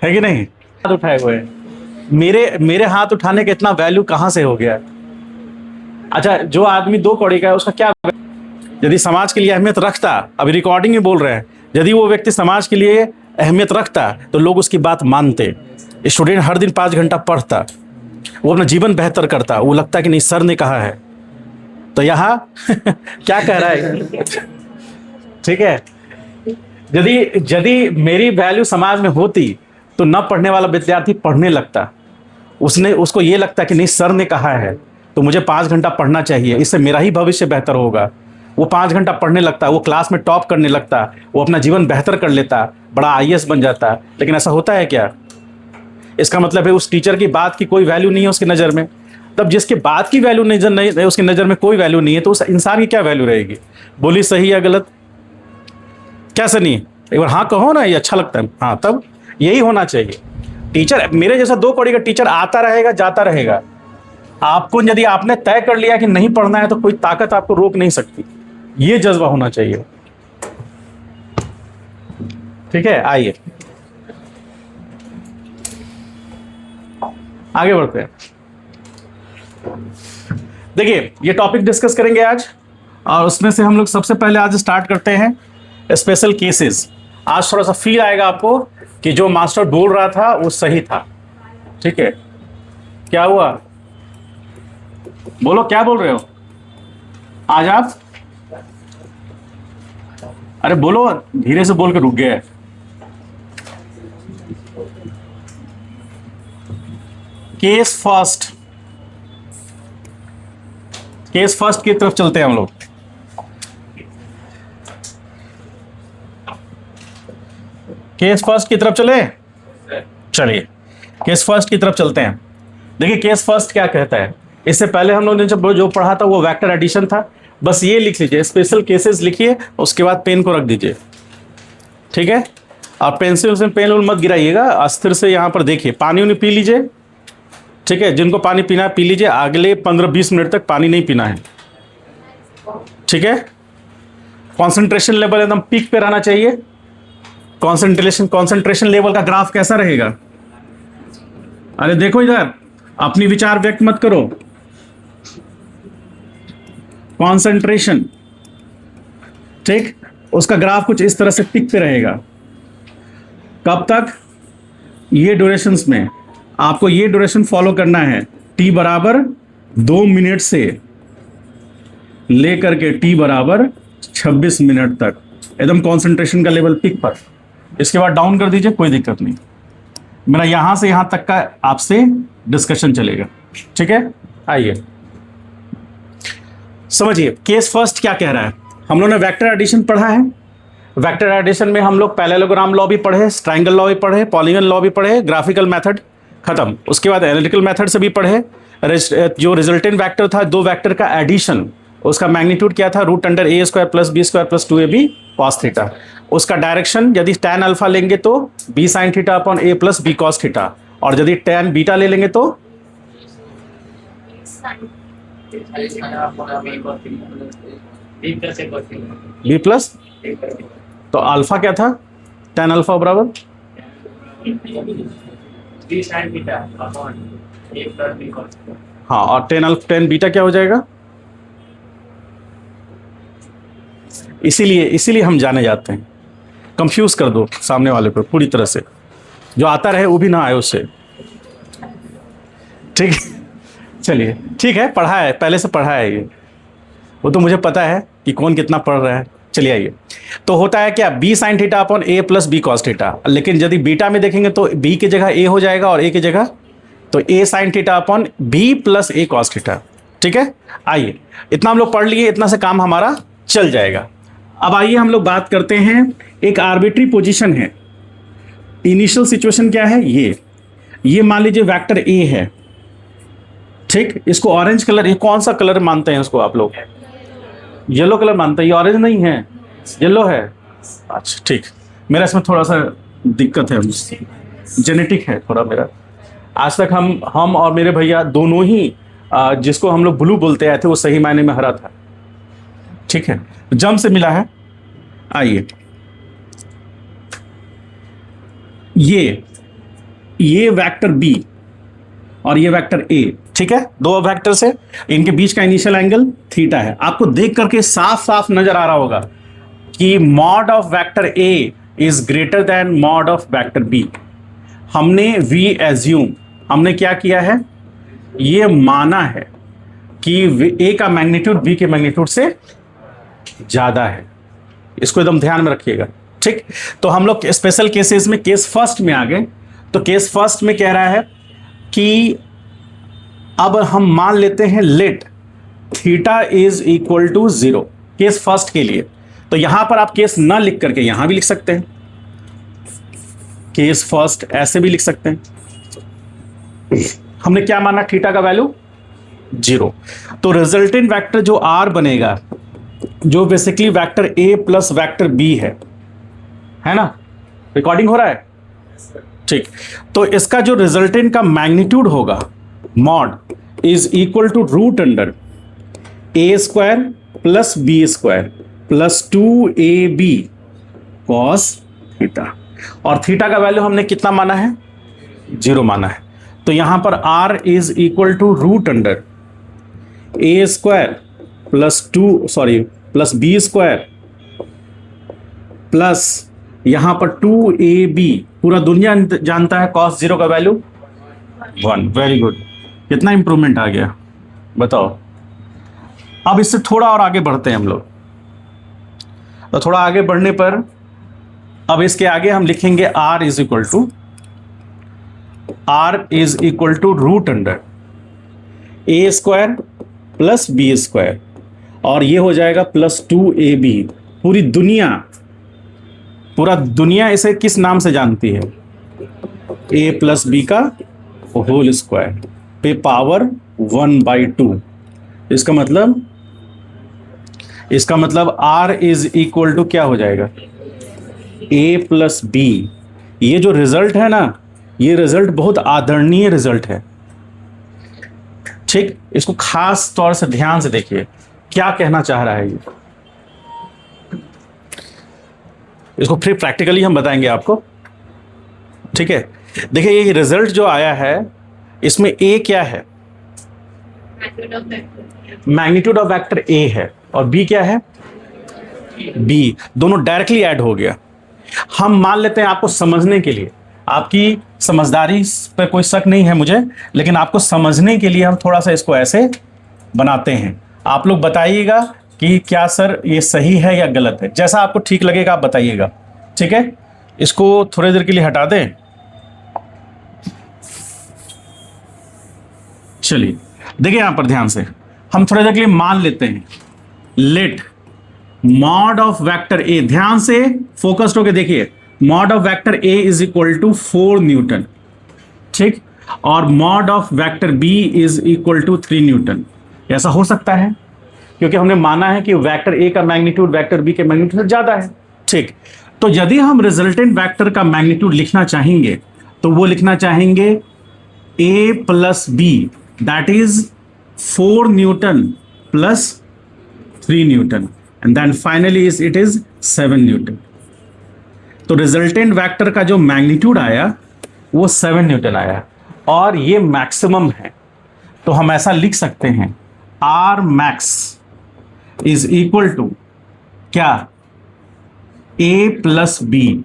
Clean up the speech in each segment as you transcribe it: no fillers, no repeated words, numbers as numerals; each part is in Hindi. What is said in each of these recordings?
है कि नहीं? हाथ उठाए हुए हैं। मेरे मेरे हाथ उठाने का इतना वैल्यू कहाँ से हो गया? अच्छा, जो आदमी 2 कौड़ी का है उसका क्या, यदि समाज के लिए अहमियत रखता, अभी रिकॉर्डिंग में बोल रहे हैं, यदि वो व्यक्ति समाज के लिए अहमियत रखता तो लोग उसकी बात मानते। स्टूडेंट हर दिन 5 घंटा पढ़ता, वो अपना जीवन बेहतर करता, वो लगता कि नहीं सर ने कहा है। तो यहाँ क्या कह रहा है? ठीक है, यदि यदि मेरी वैल्यू समाज में होती तो न पढ़ने वाला विद्यार्थी पढ़ने लगता, उसको ये लगता कि नहीं सर ने कहा है तो मुझे 5 घंटा पढ़ना चाहिए, इससे मेरा ही भविष्य बेहतर होगा। वो 5 घंटा पढ़ने लगता, वो क्लास में टॉप करने लगता, वो अपना जीवन बेहतर कर लेता, बड़ा आईएएस बन जाता। लेकिन ऐसा होता है क्या? इसका मतलब है उस टीचर की बात की कोई वैल्यू नहीं है उसकी नज़र में। तब जिसके बात की वैल्यू नहीं, उसकी नज़र में कोई वैल्यू नहीं है, तो उस इंसान की क्या वैल्यू रहेगी? बोली सही या गलत? क्या सनी? एक बार हाँ कहो ना, ये अच्छा लगता है। हाँ, तब यही होना चाहिए। टीचर मेरे जैसा 2 कौड़ी का टीचर आता रहेगा, जाता रहेगा। आपको यदि आपने तय कर लिया कि नहीं पढ़ना है तो कोई ताकत आपको रोक नहीं सकती। ये जज्बा होना चाहिए। ठीक है, आइए आगे बढ़ते हैं। देखिए, ये टॉपिक डिस्कस करेंगे आज, और उसमें से हम लोग सबसे पहले आज स्टार्ट करते हैं स्पेशल केसेस। आज थोड़ा सा फील आएगा आपको कि जो मास्टर बोल रहा था वो सही था। ठीक है, क्या हुआ? बोलो, क्या बोल रहे हो आज आप? अरे बोलो, धीरे से बोल के रुक गए। केस फर्स्ट की तरफ चलते हैं हम लोग। केस फर्स्ट की तरफ चलिए केस फर्स्ट की तरफ चलते हैं। देखिए, केस फर्स्ट क्या कहता है। इससे पहले हम लोगों ने जो पढ़ा था वो वेक्टर एडिशन था। बस ये लिख लीजिए, स्पेशल केसेस लिखिए, उसके बाद पेन को रख दीजिए। ठीक है, और पेंसिल से पेन मत गिराइएगा, अस्थिर से यहाँ पर देखिए। पानी उन्हें पी लीजिए। ठीक है, जिनको पानी पीना है पी लीजिए। अगले 15-20 मिनट तक पानी नहीं पीना है। ठीक है, कॉन्सेंट्रेशन लेवल एकदम पीक पे रहना चाहिए। कॉन्सेंट्रेशन लेवल का ग्राफ कैसा रहेगा? अरे देखो इधर, अपनी विचार व्यक्त मत करो। कॉन्सेंट्रेशन, ठीक, उसका ग्राफ कुछ इस तरह से पीक पे रहेगा। कब तक? ये ड्यूरेशंस में आपको ये ड्यूरेशन फॉलो करना है। टी बराबर 2 मिनट से लेकर के टी बराबर 26 मिनट तक एकदम कॉन्सेंट्रेशन का लेवल पीक पर। इसके बाद डाउन कर दीजिए, कोई दिक्कत नहीं। मेरा यहां से यहां तक का आपसे डिस्कशन चलेगा। ठीक है, आइए समझिए केस फर्स्ट क्या कह रहा है। हम लोगों ने वेक्टर एडिशन पढ़ा है। वेक्टर एडिशन में हम लोग पैरेललोग्राम लॉ भी पढ़े, ट्रायंगल लॉ भी पढ़े, पॉलीगन लॉ भी पढ़े, ग्राफिकल मेथड खत्म। उसके बाद एनालिटिकल मेथड से भी पढ़े। जो रिजल्टेंट वेक्टर था, 2 वेक्टर का एडिशन, उसका मैग्नीट्यूड क्या था? √a² + b² + 2ab cos theta. उसका डायरेक्शन यदि tan अल्फा लेंगे तो b sin theta upon a + b cos theta, और यदि tan बीटा ले लेंगे तो b प्लस। तो अल्फा क्या था? tan अल्फा बराबर b sin theta upon a + b cos। हाँ, और tan बीटा क्या हो जाएगा? इसीलिए हम जाने जाते हैं। कंफ्यूज कर दो सामने वाले को पूरी तरह से, जो आता रहे वो भी ना आए उससे। ठीक, चलिए ठीक है, पढ़ा है, पहले से पढ़ा है ये, वो तो मुझे पता है कि कौन कितना पढ़ रहा है। चलिए आइए, तो होता है क्या? b sin theta upon a + b cos theta. लेकिन यदि बीटा में देखेंगे तो b की जगह a हो जाएगा और a की जगह तो a sin theta upon b + a cos theta. ठीक है, आइए इतना हम लोग पढ़ लिए, इतना से काम हमारा चल जाएगा। अब आइए हम लोग बात करते हैं, एक आर्बिट्री पोजीशन है। इनिशियल सिचुएशन क्या है? ये मान लीजिए वेक्टर ए है। ठीक, इसको ऑरेंज कलर, ये कौन सा कलर मानते हैं इसको आप लोग? येलो कलर मानते हैं। ये ऑरेंज नहीं है, येलो है। अच्छा ठीक, मेरा इसमें थोड़ा सा दिक्कत है, जेनेटिक है थोड़ा मेरा। आज तक हम और मेरे भैया दोनों ही जिसको हम लोग ब्लू बोलते आए थे वो सही मायने में हरा था। ठीक है, जम से मिला है। आइए, ये वेक्टर बी और ये वेक्टर ए, ठीक है, दो वेक्टर से इनके बीच का इनिशियल एंगल थीटा है। आपको देख करके साफ साफ नजर आ रहा होगा कि mod of vector A is greater than mod of vector B. हमने वी एज्यूम, हमने क्या किया है, ये माना है कि ए का मैग्नीट्यूड बी के मैग्नीट्यूड से ज्यादा है। इसको एकदम ध्यान में रखिएगा, ठीक। तो हम लोग स्पेशल केसेस में केस फर्स्ट में आ गए। तो केस फर्स्ट में कह रहा है कि अब हम मान लेते हैं let theta is equal to 0 case first के लिए। तो यहां पर आप केस ना लिख करके यहां भी लिख सकते हैं, केस फर्स्ट ऐसे भी लिख सकते हैं। हमने क्या माना, थीटा का वैल्यू 0। तो रिजल्टेंट वेक्टर जो आर बनेगा, जो basically vector A plus vector B है ना। रिकॉर्डिंग हो रहा है, ठीक। तो इसका जो रिजल्टेंट का मैग्नीट्यूड होगा mod is equal to root under A square plus B square plus 2ab cos theta. और थीटा का वैल्यू हमने कितना माना है, 0 माना है। तो यहां पर r is equal to root under A square plus B square plus यहां पर 2ab, पूरा दुनिया जानता है cos 0 का वैल्यू 1। वेरी गुड, कितना इंप्रूवमेंट आ गया बताओ। अब इससे थोड़ा और आगे बढ़ते हैं हम लोग। तो थोड़ा आगे बढ़ने पर अब इसके आगे हम लिखेंगे r is equal to root under A square plus B square, और ये हो जाएगा प्लस 2ab। पूरा दुनिया इसे किस नाम से जानती है, a प्लस बी का होल स्क्वायर पे पावर 1/2। इसका मतलब r इज इक्वल टू क्या हो जाएगा, a प्लस बी। ये जो रिजल्ट है ना, ये रिजल्ट बहुत आदरणीय रिजल्ट है, ठीक। इसको खास तौर से ध्यान से देखिए क्या कहना चाह रहा है ये। इसको फिर प्रैक्टिकली हम बताएंगे आपको, ठीक है। देखिए ये रिजल्ट जो आया है इसमें a क्या है, मैग्नीट्यूड ऑफ वेक्टर a है, और b क्या है, b। दोनों डायरेक्टली ऐड हो गया। हम मान लेते हैं आपको समझने के लिए, आपकी समझदारी पर कोई शक नहीं है मुझे, लेकिन आपको समझने के लिए हम थोड़ा सा इसको ऐसे बनाते हैं। आप लोग बताइएगा कि क्या सर ये सही है या गलत है, जैसा आपको ठीक लगेगा आप बताइएगा, ठीक है। इसको थोड़ी देर के लिए हटा दें। चलिए देखिए यहां पर ध्यान से, हम थोड़ी देर के लिए मान लेते हैं let mod of vector A, ध्यान से फोकस्ड होकर देखिए, mod of vector A is equal to 4 newton, ठीक, और mod of vector B is equal to 3 newton. ऐसा हो सकता है क्योंकि हमने माना है कि वेक्टर ए का मैग्नीट्यूड वेक्टर बी के मैग्नीट्यूड से ज्यादा है, ठीक। तो यदि हम रिजल्टेंट वेक्टर का मैग्नीट्यूड लिखना चाहेंगे तो वो लिखना चाहेंगे A plus B, that is 4 newton plus 3 newton, and then finally it is 7 newton. तो रिजल्टेंट वेक्टर का जो मैग्नीट्यूड आया वो 7 न्यूटन आया, और ये मैक्सिमम है। तो हम ऐसा लिख सकते हैं R max is equal to क्या, ए प्लस बी,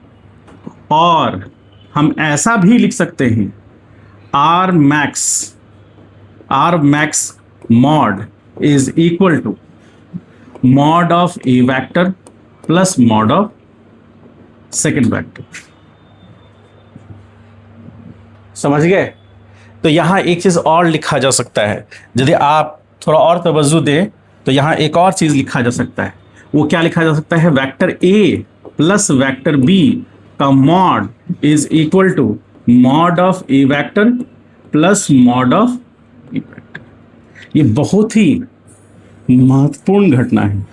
और हम ऐसा भी लिख सकते हैं R max mod is equal to mod of A vector plus mod of second vector. समझ गए। तो यहां एक चीज और लिखा जा सकता है, यदि आप थोड़ा और तवज्जो दें तो यहां एक और चीज लिखा जा सकता है। वो क्या लिखा जा सकता है, vector A plus vector B का mod is equal to mod of A vector plus mod of B vector. ये बहुत ही महत्वपूर्ण घटना है,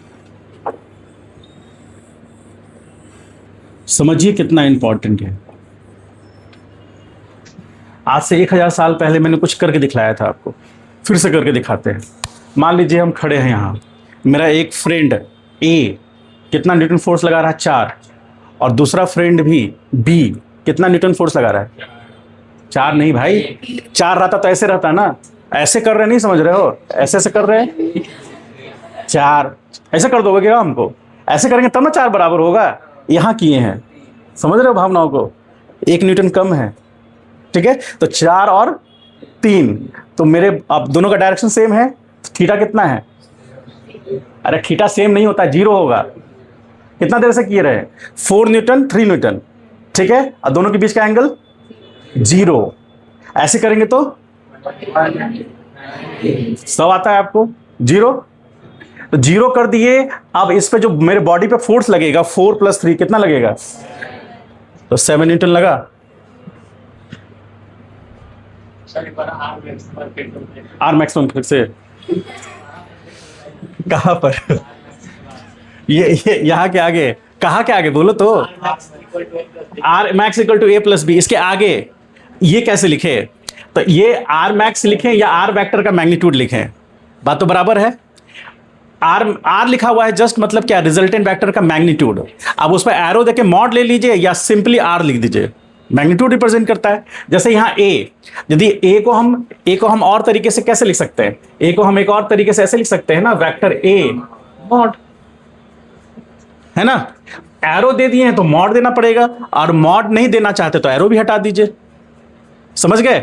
समझिए कितना इंपॉर्टेंट है। आज से 1000 साल पहले मैंने कुछ करके दिखलाया था आपको, फिर से करके दिखाते हैं। मान लीजिए हम खड़े हैं यहाँ, मेरा एक फ्रेंड ए कितना न्यूटन फोर्स लगा रहा है, 4, और दूसरा फ्रेंड भी बी कितना न्यूटन फोर्स लगा रहा है, 4 नहीं भाई, 4 रहता तो ऐसे रहता ना, ऐसे कर रहे नहीं, समझ रहे हो, ऐसे ऐसे कर रहे हैं 4, ऐसे कर दोगे क्या हमको, ऐसे करेंगे तब ना 4 बराबर होगा, यहाँ किए हैं, समझ रहे हो भावनाओं को, 1 न्यूटन कम है, ठीक है। तो 4 और 3, तो मेरे अब दोनों का डायरेक्शन सेम है, थीटा कितना है, अरे थीटा सेम नहीं होता, 0 होगा, कितना देर से किए रहे, 4 न्यूटन 3 न्यूटन, ठीक है, और दोनों के बीच का एंगल 0, ऐसे करेंगे तो सब आता है आपको 0, तो 0 कर दिए। अब इस पे जो मेरे बॉडी पे फोर्स लगेगा 4 + 3 कितना लगेगा, तो 7 न्यूटन लगा। आर मैक्सिमम फिर से कहां पर, ये यहाँ के आगे, कहाँ के आगे बोलो तो, R max equal to A plus B, इसके आगे ये कैसे लिखे, तो ये आर मैक्स लिखें या आर वेक्टर का मैग्नीट्यूड लिखें, बात तो बराबर है। आर लिखा हुआ है जस्ट, मतलब क्या, रिजल्टेंट वेक्टर का मैग्नीट्यूड। अब उस पर एरो देके मॉड ले लीजिए या सिंपली आर लिख दीजिए, मैग्नीट्यूड रिप्रेजेंट करता है। जैसे यहाँ ए, यदि ए को हम और तरीके से कैसे लिख सकते हैं, ए को हम एक और तरीके से ऐसे लिख सकते हैं ना, वेक्टर ए मॉड, है ना, एरो दे दिए हैं तो मॉड देना पड़ेगा, और मॉड नहीं देना चाहते तो एरो भी हटा दीजिए, समझ गए।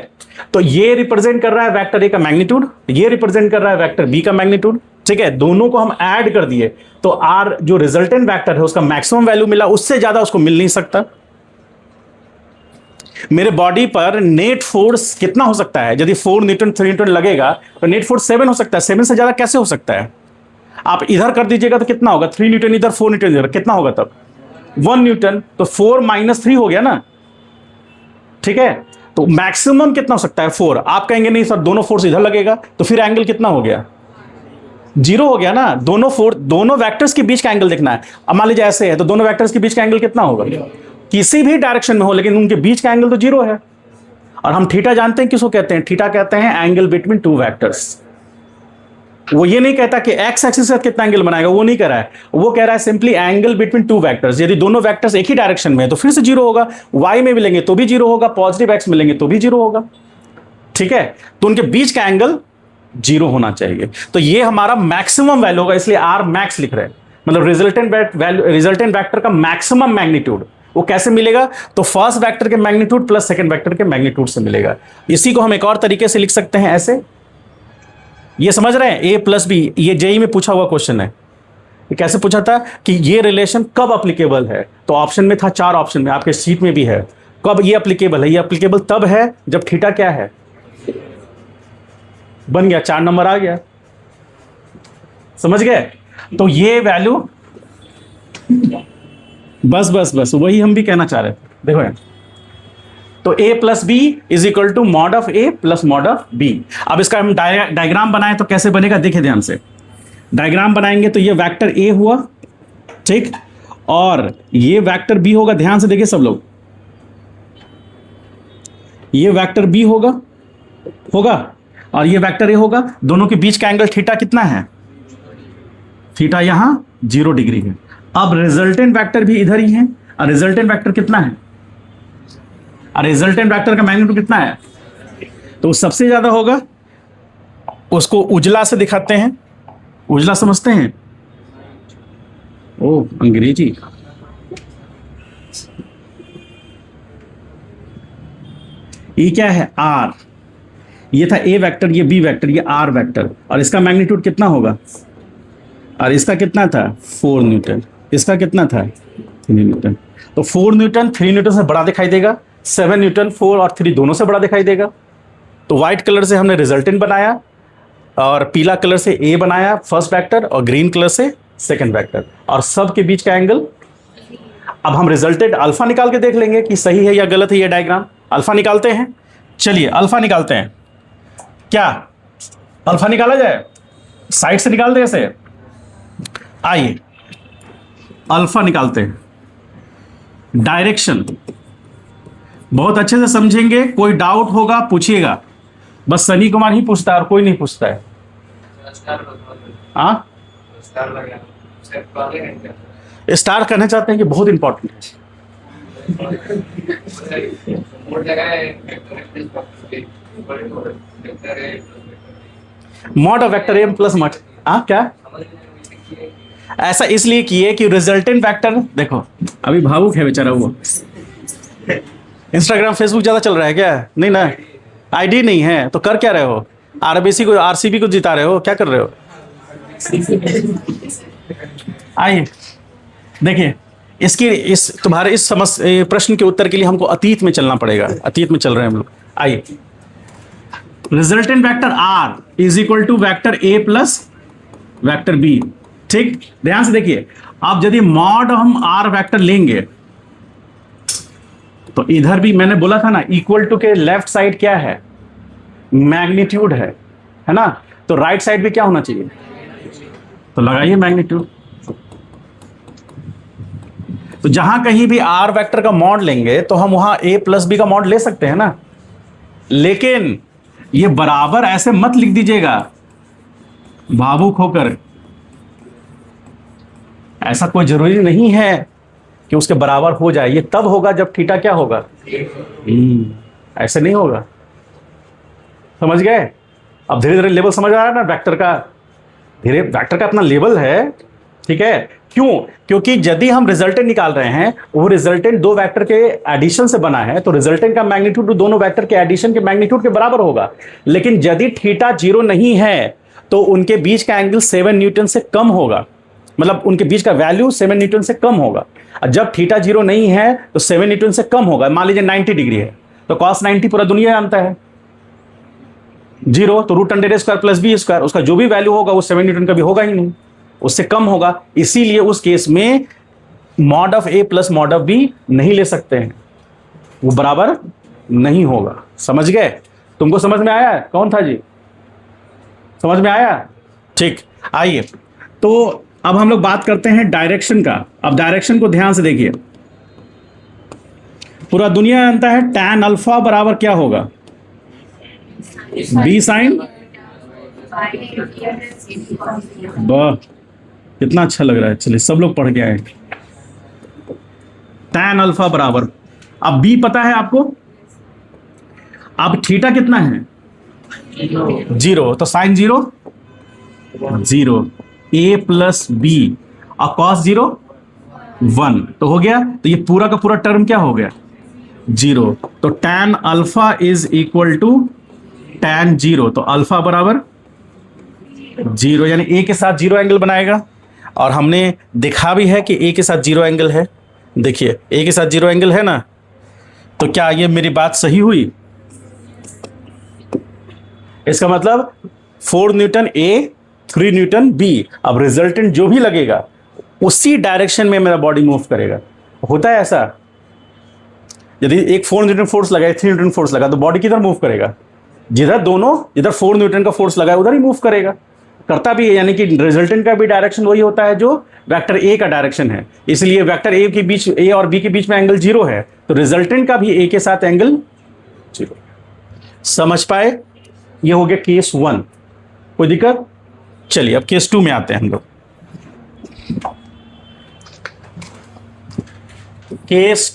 तो ये रिप्रेजेंट कर रहा है वेक्टर ए का मैग्नीट्यूड, ये रिप्रेजेंट कर रहा है वेक्टर बी का मैग्नीट्यूड, ठीक है। दोनों को हम ऐड कर दिए तो आर जो रिजल्टेंट वेक्टर है उसका मैक्सिमम वैल्यू मिला, उससे ज्यादा उसको मिल नहीं सकता। मेरे बॉडी पर नेट फोर्स कितना हो सकता है, यदि 4 न्यूटन 3 न्यूटन लगेगा तो नेट फोर्स 7 हो सकता है, 7 से ज्यादा कैसे हो सकता है। आप इधर कर दीजिएगा तो कितना होगा, 3 न्यूटन इधर 4 न्यूटन इधर, कितना होगा तब 1 न्यूटन, तो 4 - 3 हो गया ना, ठीक है। तो मैक्सिमम कितना हो सकता है 4, आप कहेंगे नहीं सर दोनों फोर्स इधर लगेगा, तो फिर एंगल कितना हो गया, 0 हो गया ना। दोनों वेक्टर्स के बीच का एंगल देखना है। अब मान लीजिए ऐसे है तो दोनों वेक्टर्स के बीच का एंगल कितना होगा, किसी भी डायरेक्शन में हो लेकिन उनके बीच का एंगल तो 0 है। और हम थीटा जानते हैं किसको कहते हैं, थीटा कहते हैं एंगल बिटवीन 2 वेक्टर्स। वो ये नहीं कहता कि एक्स एक्सिस से कितना एंगल बनाएगा, वो नहीं कह रहा है, वो कह रहा है सिंपली एंगल बिटवीन 2 वेक्टर्स। यदि दोनों वेक्टर्स एक ही डायरेक्शन में है तो फिर से 0 होगा, वाई में भी लेंगे तो भी 0 होगा, पॉजिटिव एक्स में लेंगे तो भी 0 होगा, ठीक है। तो उनके बीच का एंगल 0 होना चाहिए। तो ये हमारा मैक्सिमम वैल्यू होगा, इसलिए आर मैक्स लिख रहे हैं, मतलब रिजल्टेंट वेक्टर का मैक्सिमम मैग्नीट्यूड। वो कैसे मिलेगा, तो फर्स्ट वेक्टर के मैग्नीट्यूड प्लस सेकंड वेक्टर के मैग्नीट्यूड से मिलेगा। इसी को हम एक और तरीके से लिख सकते हैं ऐसे, ये समझ रहे हैं, ए प्लस बी, ये जेई में पूछा हुआ क्वेश्चन है। ये कैसे पूछा था कि ये रिलेशन कब अप्लीकेबल है, तो ऑप्शन में था, 4 ऑप्शन में, आपके शीट में भी है, कब ये अप्लीकेबल है। ये अप्लीकेबल तब है जब थीटा क्या है, बन गया, 4 नंबर आ गया, समझ गए। तो ये वैल्यू बस वही हम भी कहना चाह रहे थे। देखो यार, तो a plus B is equal to mod of a plus mod of b। अब इसका हम डायग्राम बनाए तो कैसे बनेगा, देखिए ध्यान से। डायग्राम बनाएंगे तो ये वेक्टर a हुआ, ठीक, और ये वेक्टर b होगा, ध्यान से देखिए सब लोग, ये वेक्टर b होगा और ये वेक्टर a होगा। दोनों के बीच का एंगल थीटा कितना है, थीटा यहां 0 डिग्री है। अब रिजल्टेंट वेक्टर भी इधर ही है, और रिजल्टेंट वेक्टर कितना है, और रिजल्टेंट वेक्टर का मैग्नीट्यूड कितना है, तो सबसे ज्यादा होगा, उसको उजला से दिखाते हैं, उजला समझते हैं, ओ अंग्रेजी, ये क्या है आर, ये था ए वेक्टर, ये बी वेक्टर, ये आर वेक्टर, और इसका मैग्नीट्यूड कितना होगा, और इसका कितना था 4 न्यूटन, इसका कितना था 3 न्यूटन। तो 4 न्यूटन 3 न्यूटन से बड़ा दिखाई देगा, 7 न्यूटन 4 और 3 दोनों से बड़ा दिखाई देगा। तो व्हाइट कलर से हमने रिजल्टेंट बनाया, और पीला कलर से ए बनाया फर्स्ट वेक्टर, और ग्रीन कलर से सेकंड वेक्टर, और सब के बीच का एंगल। अब हम रिजल्टेंट अल्फा निकाल के देख लेंगे कि सही है या गलत है ये डायग्राम। अल्फा निकालते हैं, चलिए अल्फा निकालते हैं। क्या अल्फा निकाला जाए, साइड से निकाल दे ऐसे, आइए अल्फा निकालते हैं। डायरेक्शन बहुत अच्छे से समझेंगे, कोई डाउट होगा पूछिएगा, बस सनी कुमार ही पूछता है और कोई नहीं पूछता है। हाँ, स्टार करना चाहते हैं कि बहुत इंपॉर्टेंट है, मोड लगा है वेक्टर है mod of vector M plus mod, हाँ क्या ऐसा इसलिए किए कि रिजल्टेंट वेक्टर, देखो अभी भावुक है बेचारा वो, इंस्टाग्राम फेसबुक ज्यादा चल रहा है क्या? नहीं ना, आईडी नहीं है तो कर क्या रहे हो? आरबीसी को आरसीबी को जिता रहे हो, क्या कर रहे हो? आइए देखिए, इसकी इस तुम्हारे इस समस्या प्रश्न के उत्तर के लिए हमको अतीत में चलना पड़ेगा। अतीत में चल रहे हैं हम लोग। आइए, resultant vector R is equal to vector A plus vector B. ठीक, ध्यान से देखिए, अब यदि मॉड हम आर वेक्टर लेंगे तो इधर भी मैंने बोला था ना, इक्वल टू के लेफ्ट साइड क्या है? मैग्नीट्यूड है ना? तो राइट साइड भी क्या होना चाहिए? तो लगाइए मैग्नीट्यूड। तो जहां कहीं भी आर वेक्टर का मॉड लेंगे तो हम वहां ए प्लस बी का मॉड ले सकते हैं ना, लेकिन ये बराबर ऐसे मत लिख दीजिएगा भावुक होकर। ऐसा कोई जरूरी नहीं है कि उसके बराबर हो जाए, ये तब होगा जब थीटा क्या होगा, ऐसे नहीं होगा। समझ गए? अब धीरे धीरे लेवल समझ आ रहा है ना वेक्टर का, धीरे वेक्टर का अपना लेवल है। ठीक है, क्यों? क्योंकि यदि हम रिजल्टेंट निकाल रहे हैं, वो रिजल्टेंट दो वेक्टर के एडिशन से बना है, तो रिजल्टेंट का मैग्नीट्यूड दोनों वेक्टर के एडिशन के मैग्नीट्यूड के बराबर होगा। लेकिन यदि थीटा 0 नहीं है तो उनके बीच का एंगल 7 न्यूटन से कम होगा, मतलब उनके बीच का वैल्यू 7 न्यूटन से कम होगा। जब थीटा 0 नहीं है तो 7 न्यूटन से कम होगा। मान लीजिए 90 डिग्री है तो cos 90 पूरा दुनिया जानता है, 0 तो root under A square plus B square, उसका जो भी वैल्यू होगा वो 7 न्यूटन का भी होगा ही नहीं, उससे कम होगा। इसीलिए उस केस में mod of A plus mod of B नहीं ले सकते हैं, वो बराबर नहीं होगा। समझ गए? तुमको समझ में आया? कौन था जी? समझ में आया? ठीक, आइए तो अब हम लोग बात करते हैं डायरेक्शन का। अब डायरेक्शन को ध्यान से देखिए, पूरा दुनिया जानता है tan अल्फा बराबर क्या होगा? B sine. वाह, कितना अच्छा लग रहा है। चलिए सब लोग पढ़ के आए। tan अल्फा बराबर, अब b पता है आपको? अब थीटा कितना है? 0, तो साइन 0 0, a प्लस बी और cos 0 1, तो हो गया। तो ये पूरा का पूरा टर्म क्या हो गया? 0। तो tan alpha is equal to tan 0, तो अल्फा बराबर 0, यानी a के साथ 0 एंगल बनाएगा। और हमने देखा भी है कि a के साथ 0 एंगल है। देखिए a के साथ 0 एंगल है ना, तो क्या ये मेरी बात सही हुई? इसका मतलब 4 न्यूटन a 3 न्यूटन b। अब रिजल्टेंट जो भी लगेगा उसी डायरेक्शन में मेरा बॉडी मूव करेगा। होता है ऐसा, यदि एक 4 न्यूटन फोर्स लगा, 3 न्यूटन फोर्स लगा, तो बॉडी किधर मूव करेगा? जिधर 4 न्यूटन का फोर्स लगा है उधर ही मूव करेगा, करता भी है। यानी कि रिजल्टेंट का भी डायरेक्शन वही होता है जो वेक्टर ए का डायरेक्शन है। इसलिए वेक्टर ए के बीच, ए और बी के बीच में एंगल 0 है, तो रिजल्टेंट का भी ए के साथ एंगल 0। समझ पाए? ये हो गया केस 1। कोई दिक्कत? चलिए अब केस 2 में आते हैं हम लोग। केस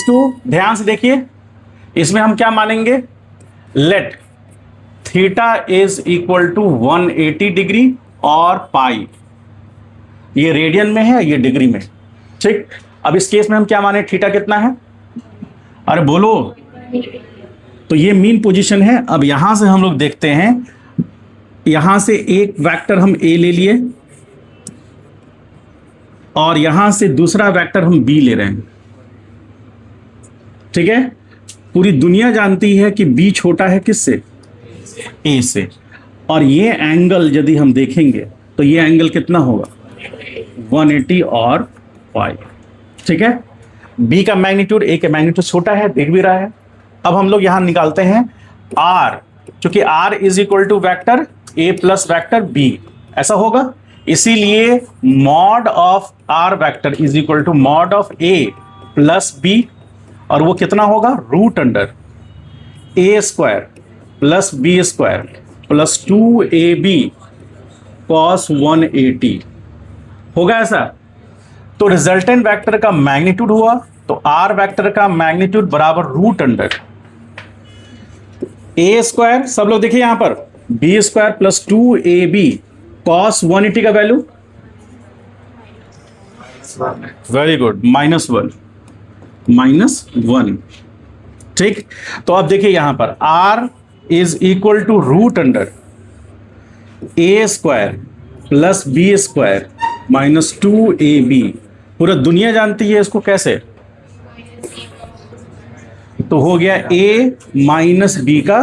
2 ध्यान से देखिए, इसमें हम क्या मानेंगे? Let theta is equal to 180 degree और पाई, ये रेडियन में है, ये डिग्री में। ठीक, अब इस केस में हम क्या माने? थीटा कितना है? अरे बोलो। तो ये मीन पोजीशन है। अब यहां से हम लोग देखते हैं, यहां से एक वेक्टर हम a ले लिए और यहां से दूसरा वेक्टर हम b ले रहे हैं। ठीक है, पूरी दुनिया जानती है कि b छोटा है किससे? a से। और ये एंगल यदि हम देखेंगे तो ये एंगल कितना होगा? 180 और पाई। ठीक है, b का मैग्नीट्यूड a के मैग्नीट्यूड छोटा है, देख भी रहा है। अब हम लोग यहां निकालते हैं r, क्योंकि r is equal to vector a plus vector b, ऐसा होगा। इसीलिए mod of r vector is equal to mod of a plus b, और वो कितना होगा? Root under a square plus b square plus 2ab cos 180 होगा ऐसा। तो रिजल्टेंट वेक्टर का मैग्नीट्यूड हुआ, तो आर वेक्टर का मैग्नीट्यूड बराबर रूट अंडर ए स्क्वायर, सब लोग देखिए यहां पर B square plus 2ab cos 180 का वैल्यू, वेरी गुड, -1, ठीक। तो अब देखिए यहां पर r is equal to root under A square plus B square minus 2ab, पूरा दुनिया जानती है इसको कैसे, तो हो गया a माइनस बी का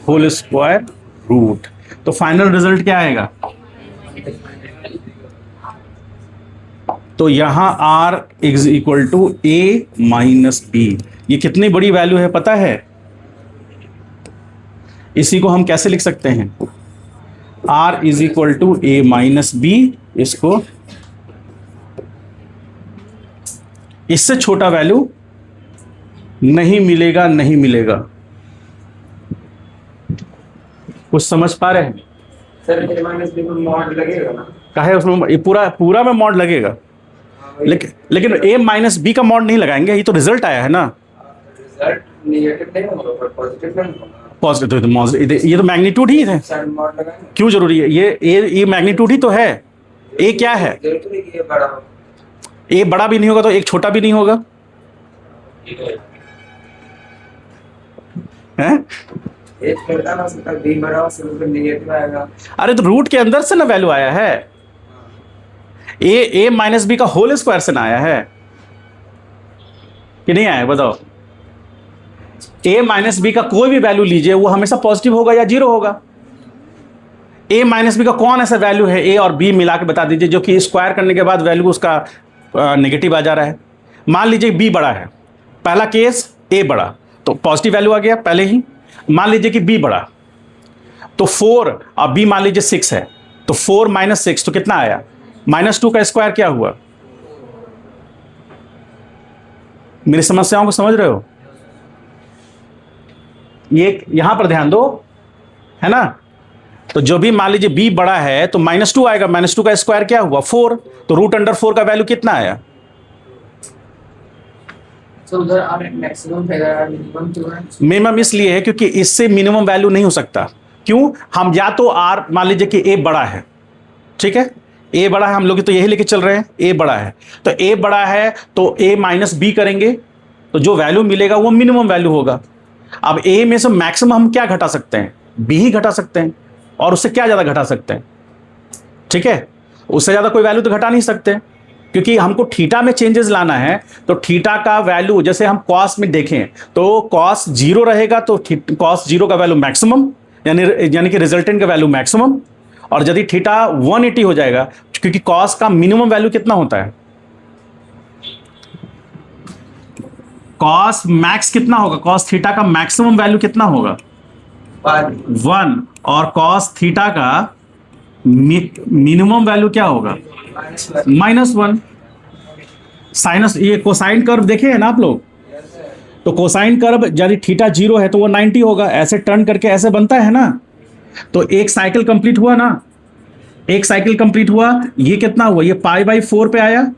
होल स्क्वायर रूट। तो फाइनल रिजल्ट क्या आएगा, तो यहां r is equal to a minus B. ये कितनी बड़ी वैल्यू है पता है, इसी को हम कैसे लिख सकते हैं, r is equal to a minus B, इसको इससे छोटा वैल्यू नहीं मिलेगा, नहीं मिलेगा। कुछ समझ पा रहे हैं सर a माइनस बी में मॉड लगेगा ना, काहे उसमें, ये पूरा में मॉड लगेगा, लेकिन a माइनस बी का मॉड नहीं लगाएंगे, ये तो रिजल्ट आया है ना, रिजल्ट नेगेटिव नहीं होगा पर पॉजिटिव नहीं होगा, पॉजिटिव, तो ये तो मैग्नीट्यूड ही है, सर मॉड लगाएंगे क्यों जरूरी है, ये मैग्नीट्यूड ही तो है, ए क्या है, जरूरत नहीं कि ये बड़ा हो, ए बड़ा भी नहीं होगा तो एक छोटा भी नहीं होगा, हैं? एक छोटा हो सकता है, बी बड़ा हो सकता है, नेगेटिव आएगा। अरे तो रूट के अंदर से ना वैल्यू आया है, ए माइनस बी का होल स्क्वायर से ना आया है कि नहीं आया, बताओ। ए माइनस बी का कोई भी वैल्यू लीजिए वो हमेशा पॉजिटिव होगा या जीरो होगा। ए माइनस बी का कौन ऐसा वैल्यू है, ए और बी मिला के बता दीजिए, जो कि स्क्वायर करने के बाद वैल्यू उसका नेगेटिव आ जा रहा है। मान लीजिए बी बड़ा है, पहला केस ए बड़ा तो पॉजिटिव वैल्यू आ गया पहले ही। मान लीजिए कि बी बड़ा तो 4 और बी मान लीजिए 6 है, तो 4 माइनस 6 तो कितना आया, -2 का स्क्वायर क्या हुआ। मेरी समस्याओं को समझ रहे हो, ये यहां पर ध्यान दो, है ना। तो जो भी मान लीजिए बी बड़ा है तो -2 आएगा, -2 का स्क्वायर क्या हुआ 4, तो रूट अंडर 4 का वैल्यू कितना आया, सो उधर आर मैक्सिमम है, मिनिमम क्यों है, मिनिमम इसलिए है क्योंकि इससे मिनिमम वैल्यू नहीं हो सकता। क्यों, हम या तो आर मान लीजिए कि ए बड़ा है, ठीक है, ए बड़ा है, हम लोग तो यही लेके चल रहे हैं, ए बड़ा है, तो ए बड़ा है तो ए माइनस बी करेंगे तो जो वैल्यू मिलेगा वो मिनिमम वैल्यू होगा। अब ए में से मैक्सिमम हम क्या घटा सकते हैं, बी ही घटा सकते हैं, और उससे क्या ज्यादा घटा सकते हैं, ठीक है, उससे ज्यादा कोई वैल्यू तो घटा नहीं सकते, क्योंकि हमको थीटा में चेंजेस लाना है। तो थीटा का वैल्यू जैसे हम कॉस में देखें तो कॉस 0 रहेगा तो कॉस 0 का वैल्यू मैक्सिमम, यानी कि रिजल्टेंट का वैल्यू मैक्सिमम। और यदि थीटा 180 हो जाएगा, क्योंकि कॉस का मिनिमम वैल्यू कितना होता है, कॉस मैक्स कितना होगा, कॉस थीटा का मैक्सिमम वैल्यू कितना होगा 1, और कॉस थीटा का मिनिमम वैल्यू क्या होगा -1। साइनस, ये कोसाइन कर्व देखे हैं ना आप लोग, तो कोसाइन कर्व यदि थीटा 0 है तो वो 90 होगा, ऐसे टर्न करके ऐसे बनता है ना। तो एक साइकिल कंप्लीट हुआ ना, एक साइकिल कंप्लीट हुआ, ये कितना हुआ, ये π/4 पे आया,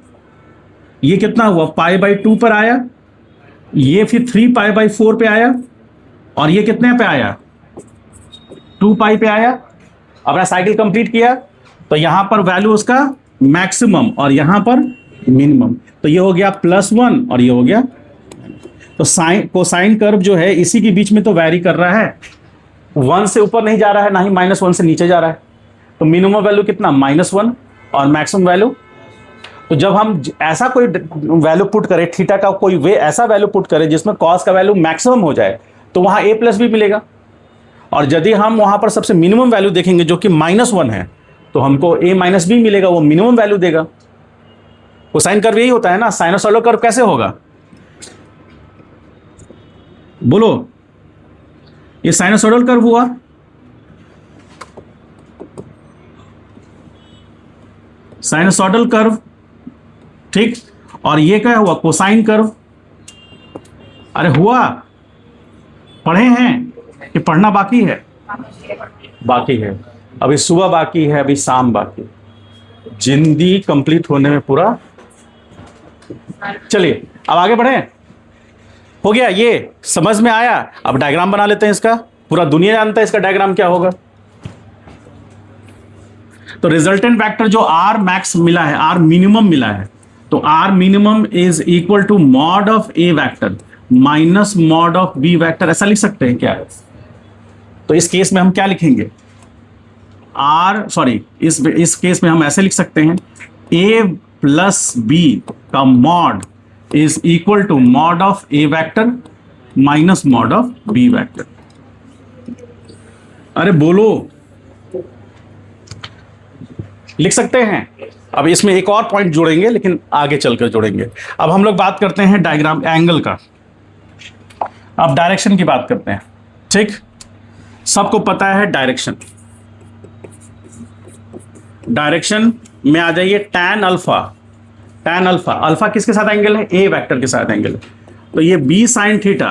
ये कितना हुआ π/2 पर आया, ये फिर 3π/4 पे आया, और ये कितने पे आया 2π पे आया। अपना साइकिल कंप्लीट किया तो यहां पर वैल्यू उसका मैक्सिमम और यहां पर मिनिमम, तो ये हो गया +1 और ये हो गया। तो साइन कोसाइन कर्व जो है इसी के बीच में तो वैरी कर रहा है, 1 से ऊपर नहीं जा रहा है, ना ही -1 से नीचे जा रहा है। तो मिनिमम वैल्यू कितना -1 और मैक्सिमम वैल्यू। तो जब हम ऐसा कोई वैल्यू पुट करें, थीटा का कोई वे ऐसा वैल्यू पुट करें जिसमें कॉस का वैल्यू मैक्सिमम हो जाए, तो वहां a प्लस बी मिलेगा। और यदि हम वहां पर सबसे मिनिमम वैल्यू देखेंगे जो कि -1 है, तो हमको a माइनस बी मिलेगा, वो मिनिमम वैल्यू देगा। कोसाइन कर्व यही होता है ना। साइनसॉइडल कर्व कैसे होगा, बोलो, ये साइनसॉइडल कर्व हुआ, साइनसॉइडल कर्व, ठीक। और ये क्या हुआ, कोसाइन कर्व। अरे हुआ, पढ़े हैं कि पढ़ना बाकी है, बाकी है, अभी सुबह बाकी है, अभी शाम बाकी, जिंदगी कंप्लीट होने में पूरा चलिए अब आगे बढ़े। हो गया, ये समझ में आया। अब डायग्राम बना लेते हैं इसका। पूरा दुनिया जानता है इसका डायग्राम क्या होगा। तो रिजल्टेंट वेक्टर जो आर मैक्स मिला है, आर मिनिमम मिला है, तो R minimum is equal to mod of A vector minus mod of B vector, ऐसा लिख सकते हैं क्या? तो इस केस में हम क्या लिखेंगे? इस केस में हम ऐसे लिख सकते हैं, ए प्लस बी का mod is equal to mod of A vector minus mod of B vector. अरे बोलो, लिख सकते हैं। अब इसमें एक और पॉइंट जोड़ेंगे, लेकिन आगे चलकर जोड़ेंगे। अब हम लोग बात करते हैं डायग्राम एंगल का। अब डायरेक्शन की बात करते हैं। ठीक, सबको पता है डायरेक्शन। डायरेक्शन में आ जाइए, tan alpha. Tan alpha, alpha किसके साथ एंगल है? ए वेक्टर के साथ एंगल है। तो ये बी साइन थीटा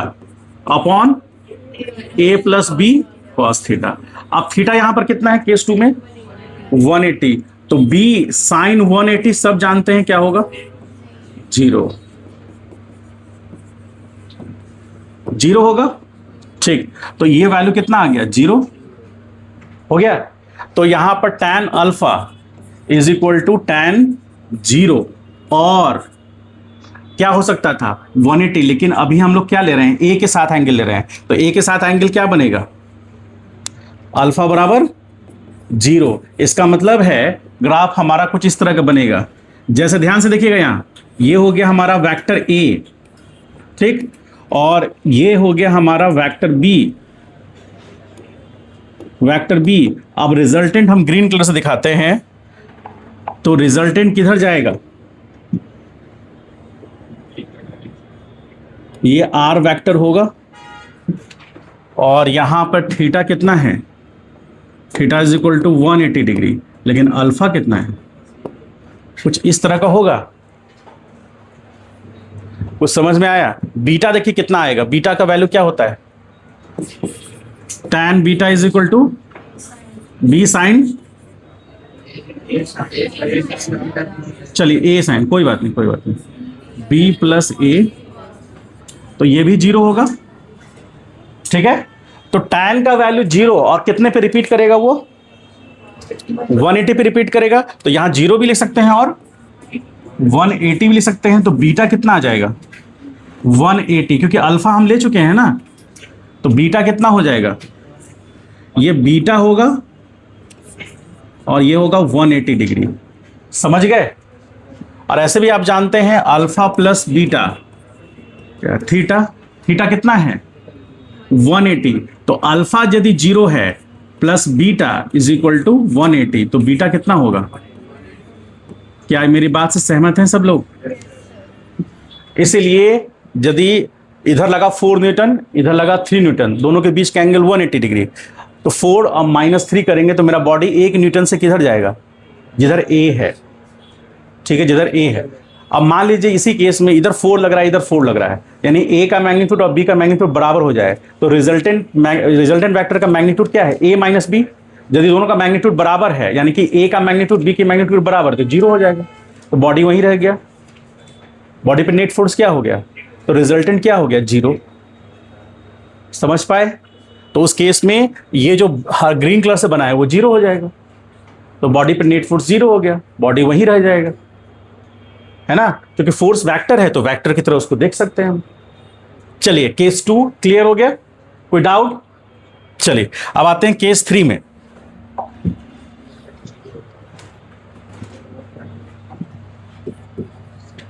अपॉन ए प्लस बी कॉस थीटा। अब थीटा यहां पर कितना है केस 2 में? 180। तो बी साइन 180 सब जानते हैं क्या होगा? 0 होगा। ठीक, तो ये वैल्यू कितना आ गया? 0 हो गया। तो यहां पर tan alpha is equal to tan 0, और क्या हो सकता था? 180। लेकिन अभी हम लोग क्या ले रहे हैं? ए के साथ एंगल ले रहे हैं। तो ए के साथ एंगल क्या बनेगा? अल्फा बराबर 0। इसका मतलब है ग्राफ हमारा कुछ इस तरह का बनेगा। जैसे ध्यान से देखिएगा, यहां ये हो गया हमारा वेक्टर ए, ठीक, और ये हो गया हमारा वेक्टर बी। Vector B. अब रिजल्टेंट हम ग्रीन कलर से दिखाते हैं। तो रिजल्टेंट किधर जाएगा? ये आर वेक्टर होगा, और यहां पर थीटा कितना है? Theta is equal to 180 degree. लेकिन अल्फा कितना है? कुछ इस तरह का होगा। कुछ समझ में आया? बीटा देखिए कितना आएगा। बीटा का वैल्यू क्या होता है? tan beta is equal to B sine, चलिए ए साइन, कोई बात नहीं, बी प्लस ए। तो ये भी 0 होगा। ठीक है, तो tan का वैल्यू 0, और कितने पे रिपीट करेगा वो? 180 पे रिपीट करेगा। तो यहां 0 भी लिख सकते हैं और 180 भी लिख सकते हैं। तो बीटा कितना आ जाएगा? 180, क्योंकि अल्फा हम ले चुके हैं ना। तो बीटा कितना हो जाएगा? ये बीटा होगा, और ये होगा 180 डिग्री। समझ गए? और ऐसे भी आप जानते हैं alpha plus beta theta. Theta कितना है? 180। तो अल्फा यदि 0 है plus beta is equal to 180, तो बीटा कितना होगा? क्या मेरी बात से सहमत हैं सब लोग? इसीलिए यदि इधर लगा 4 न्यूटन, इधर लगा 3 न्यूटन, दोनों के बीच का एंगल 180 डिग्री, तो 4 और -3 करेंगे तो मेरा बॉडी 1 न्यूटन से किधर जाएगा? जिधर ए है। ठीक है, जिधर ए है। अब मान लीजिए इसी केस में इधर 4 लग रहा है, इधर 4 लग रहा है, यानी ए का मैग्नीट्यूड और बी का मैग्नीट्यूड बराबर हो जाए, तो रिजल्टेंट वेक्टर का मैग्नीट्यूड क्या है? ए माइनस बी। यदि दोनों का मैग्नीट्यूड बराबर है, यानी कि ए का मैग्नीट्यूड बी के मैग्नीट्यूड बराबर, तो 0 हो जाएगा। तो बॉडी वहीं रह गया। बॉडी पे नेट फोर्स क्या हो गया? तो रिजल्टेंट क्या हो गया? 0। समझ पाए? तो उस केस में ये जो ग्रीन कलर से बना है वो 0 हो जाएगा। तो बॉडी पे नेट फोर्स 0 हो गया, बॉडी वहीं रह जाएगा, है ना? क्योंकि फोर्स वेक्टर है, तो वेक्टर की तरह उसको देख सकते हैं हम। चलिए, केस 2 क्लियर हो गया? कोई डाउट? चलिए अब आते हैं केस 3 में।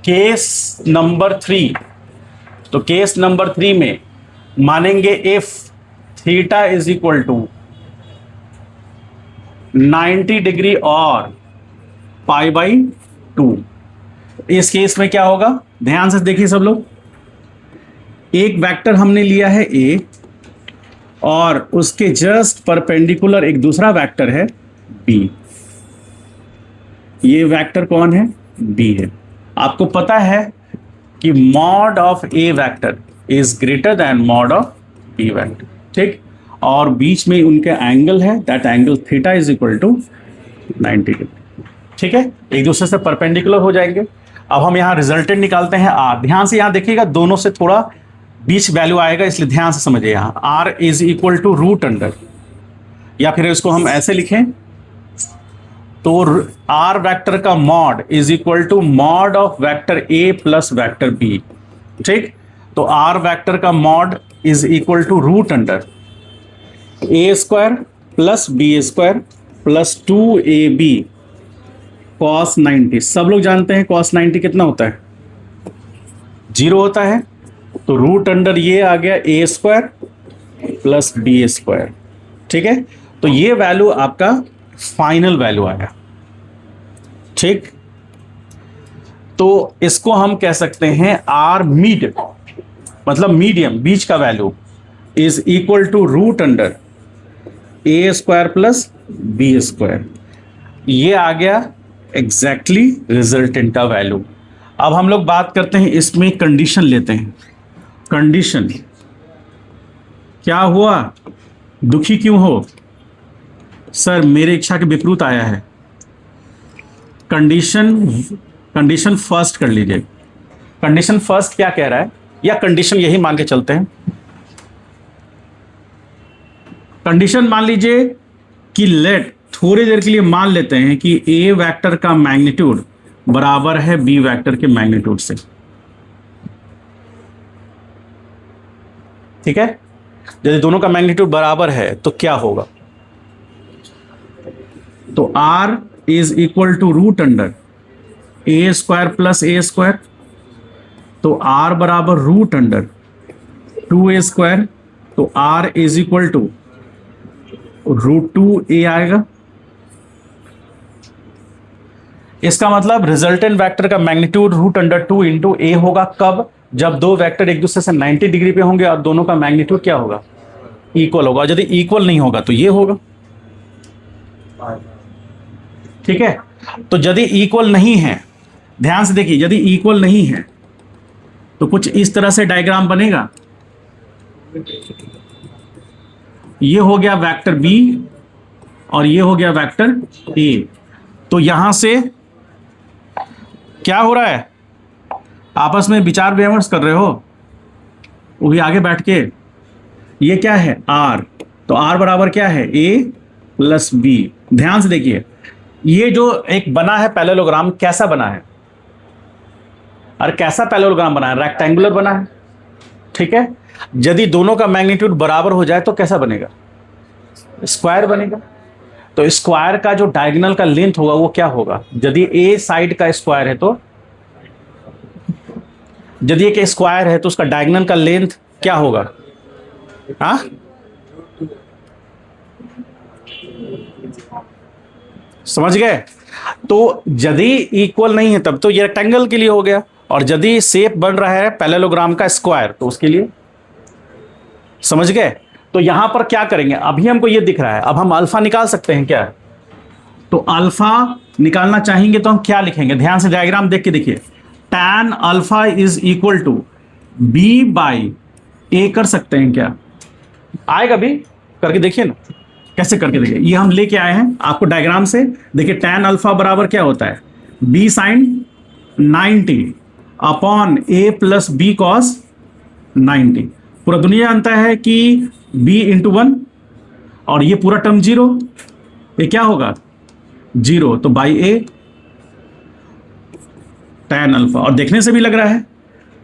Case number 3। तो केस नंबर 3 में मानेंगे if theta is equal to 90 degree और π/2। इस केस में क्या होगा? ध्यान से देखिए सब लोग। एक वेक्टर हमने लिया है ए, और उसके जस्ट परपेंडिकुलर एक दूसरा वेक्टर है बी। ये वेक्टर कौन है? बी है। आपको पता है कि mod of A vector is greater than mod of B vector. ठीक, और बीच में उनके एंगल है, that angle theta is equal to 90 degree. ठीक है, एक दूसरे से परपेंडिकुलर हो जाएंगे। अब हम यहाँ रिजल्टेंट निकालते हैं आर। ध्यान से यहाँ देखिएगा, दोनों से थोड़ा बीच वैल्यू आएगा, इसलिए ध्यान से समझिए। यहाँ R is equal to root under, या फिर इसको हम ऐसे लिखें तो आर वेक्टर का mod is equal to mod of vector A plus vector B. ठीक, तो आर वेक्टर का mod is equal to root under A square plus B square plus 2ab cos 90। सब लोग जानते हैं cos 90 कितना होता है, 0 होता है। तो रूट अंडर ये आ गया ए स्क्वायर प्लस बी स्क्वायर। ठीक है, तो ये वैल्यू आपका फाइनल वैल्यू आया। ठीक, तो इसको हम कह सकते हैं आर मिड, मतलब मीडियम, बीच का value is equal to root under A square plus B square. ये आ गया एग्जैक्टली रिजल्टेंट का वैल्यू। अब हम लोग बात करते हैं, इसमें कंडीशन लेते हैं। कंडीशन क्या हुआ, दुखी क्यों हो सर, मेरे इच्छा के विपरीत आया है। कंडीशन फर्स्ट कर लीजिए। कंडीशन फर्स्ट क्या कह रहा है, या कंडीशन यही मान के चलते हैं। कंडीशन मान लीजिए कि लेट, थोड़ी देर के लिए मान लेते हैं कि ए वेक्टर का मैग्नीट्यूड बराबर है बी वेक्टर के मैग्नीट्यूड से। ठीक है, यदि दोनों का मैग्नीट्यूड बराबर है तो क्या होगा, तो R is equal to root under A square plus A square. तो आर बराबर रूट अंडर 2a स्क्वायर, तो R is equal to root 2a आएगा। इसका मतलब रिजल्टेंट वेक्टर का magnitude root under 2 into A होगा। कब, जब दो वेक्टर एक दूसरे से 90 डिग्री पे होंगे और दोनों का मैग्नीट्यूड क्या होगा, इक्वल होगा। यदि इक्वल नहीं होगा तो ये होगा। ठीक है, तो यदि इक्वल नहीं है, ध्यान से देखिए, यदि इक्वल नहीं है तो कुछ इस तरह से डायग्राम बनेगा। ये हो गया वेक्टर बी और ये हो गया वेक्टर ए। तो यहां से क्या हो रहा है, आपस में विचार विमर्श कर रहे हो, वो भी आगे बैठ के। ये क्या है, आर, तो आर बराबर क्या है, ए प्लस बी। ध्यान से देखिए, ये जो एक बना है पैरेललोग्राम, कैसा बना है, अरे कैसा पैरेललोग्राम बना है, रेक्टेंगुलर बना है। ठीक है, यदि दोनों का मैग्नीट्यूड बराबर हो जाए तो कैसा बनेगा, स्क्वायर बनेगा। तो स्क्वायर का जो डायगोनल का लेंथ होगा वो क्या होगा, यदि ए साइड का स्क्वायर है तो, यदि एक स्क्वायर है तो उसका डायगोनल का लेंथ क्या होगा, हाँ, समझ गए। तो यदि इक्वल नहीं है तब तो ये रेक्टेंगल के लिए हो गया, और यदि शेप बन रहा है पैरेललोग्राम का स्क्वायर तो उसके लिए, समझ गए। तो यहां पर क्या करेंगे, अभी हमको ये दिख रहा है, अब हम अल्फा निकाल सकते हैं क्या, तो अल्फा निकालना चाहेंगे तो हम क्या लिखेंगे, ध्यान से डायग्राम देख के देखिए। tan alpha is equal to B by A कर सकते हैं क्या, आएगा भी, करके देखिए ना, कैसे करके देखिए। ये हम लेके आए हैं आपको डायग्राम से, देखिए tan अल्फा बराबर क्या होता है, बी साइन 90 अपॉन ए प्लस बी कॉस 90। पूरा दुनिया जानता है कि b इंटू 1 और ये पूरा टर्म 0, ये क्या होगा 0, तो बाई ए tan अल्फा, और देखने से भी लग रहा है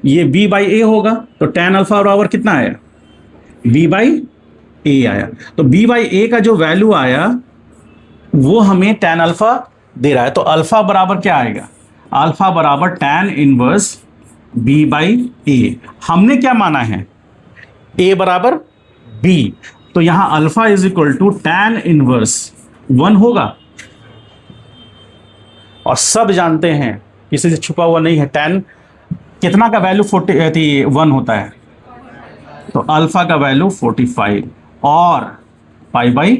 ये b बाई ए होगा, तो tan अल्फा बराबर कितना आया, b बाई ए आया। तो b बाई ए का जो वैल्यू आया वो हमें tan अल्फा दे रहा है। तो अल्फा बराबर क्या आएगा, अल्फा बराबर tan inverse b by A. हमने क्या माना है, a बराबर b, तो यहां alpha is equal to tan inverse 1 होगा। और सब जानते हैं, किसी से छुपा हुआ नहीं है, tan कितना का वैल्यू 1 होता है, तो अल्फा का वैल्यू 45 और पाई बाई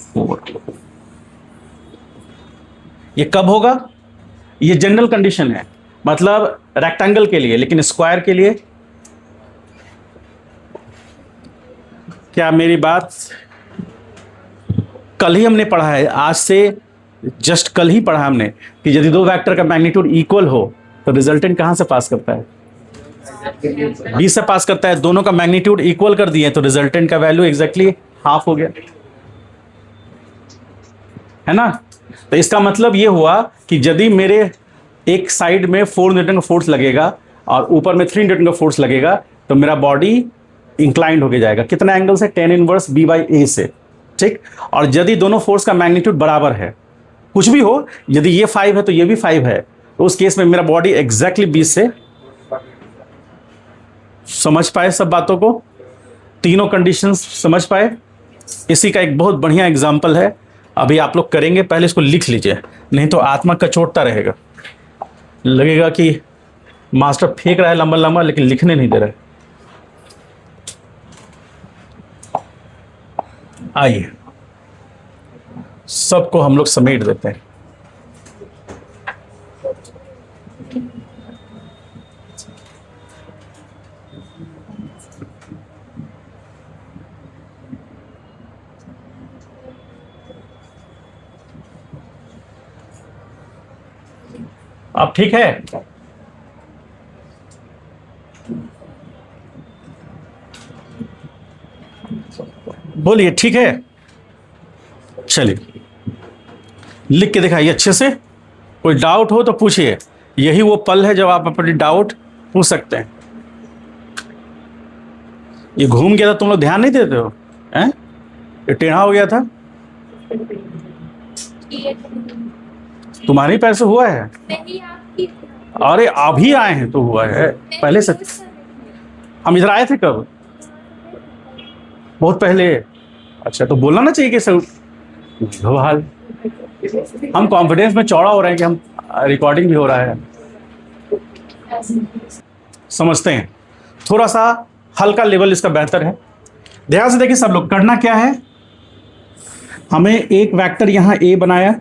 4। ये कब होगा, ये जनरल कंडीशन है, मतलब रेक्टेंगल के लिए, लेकिन स्क्वायर के लिए क्या, मेरी बात कल ही हमने पढ़ा है, आज से जस्ट कल ही पढ़ा हमने कि यदि दो वेक्टर का मैग्नीट्यूड इक्वल हो तो रिजल्टेंट कहाँ से पास करता है? बी से पास करता है। दोनों का मैग्नीट्यूड इक्वल कर दिए तो रिजल्टेंट का वैल्यू एग्जैक्टली हाफ हो गया, है ना। तो इसका मतलब ये हुआ कि यदि मेरे एक साइड में 4 न्यूटन का फोर्स लगेगा और ऊपर में 3 न्यूटन का फोर्स लगेगा तो मेरा बॉडी इंक्लाइंड होके जाएगा। कितना एंगल से? tan इनवर्स b बाई ए से, ठीक। और यदि दोनों फोर्स का मैग्नीट्यूड बराबर है, कुछ भी हो, यदि ये 5 है तो ये भी 5 है, तो उस केस में मेरा बॉडी एग्जैक्टली 20 से। समझ पाए सब बातों को? तीनों कंडीशंस समझ पाए? इसी का एक बहुत बढ़िया एग्जांपल है, अभी आप लोग करेंगे। पहले इसको लिख लीजिए, नहीं तो आत्मा कचोटता रहेगा, लगेगा कि मास्टर फेंक रहा है लंबा लंबा लेकिन लिखने नहीं दे रहा है। आइए सबको हम लोग समेट देते हैं। अब ठीक है? बोलिए ठीक है। चलिए लिख के दिखाइए अच्छे से। कोई डाउट हो तो पूछिए, यही वो पल है जब आप अपनी डाउट पूछ सकते हैं। ये घूम गया था, तुम लोग ध्यान नहीं देते हो हैं? ये टेढ़ा हो गया था, तुम्हारे पैर से हुआ है? अरे अभी आए हैं तो हुआ है, पहले से। हम इधर आए थे कब? बहुत पहले। अच्छा, तो बोलना ना चाहिए कि सर हाल। हम कॉन्फिडेंस में चौड़ा हो रहे हैं कि हम रिकॉर्डिंग भी हो रहा है। समझते हैं? थोड़ा सा हल्का लेवल इसका बेहतर है। ध्यान से देखिए सब लोग, करना क्या है, हमें एक वेक्टर यहां ए बनाया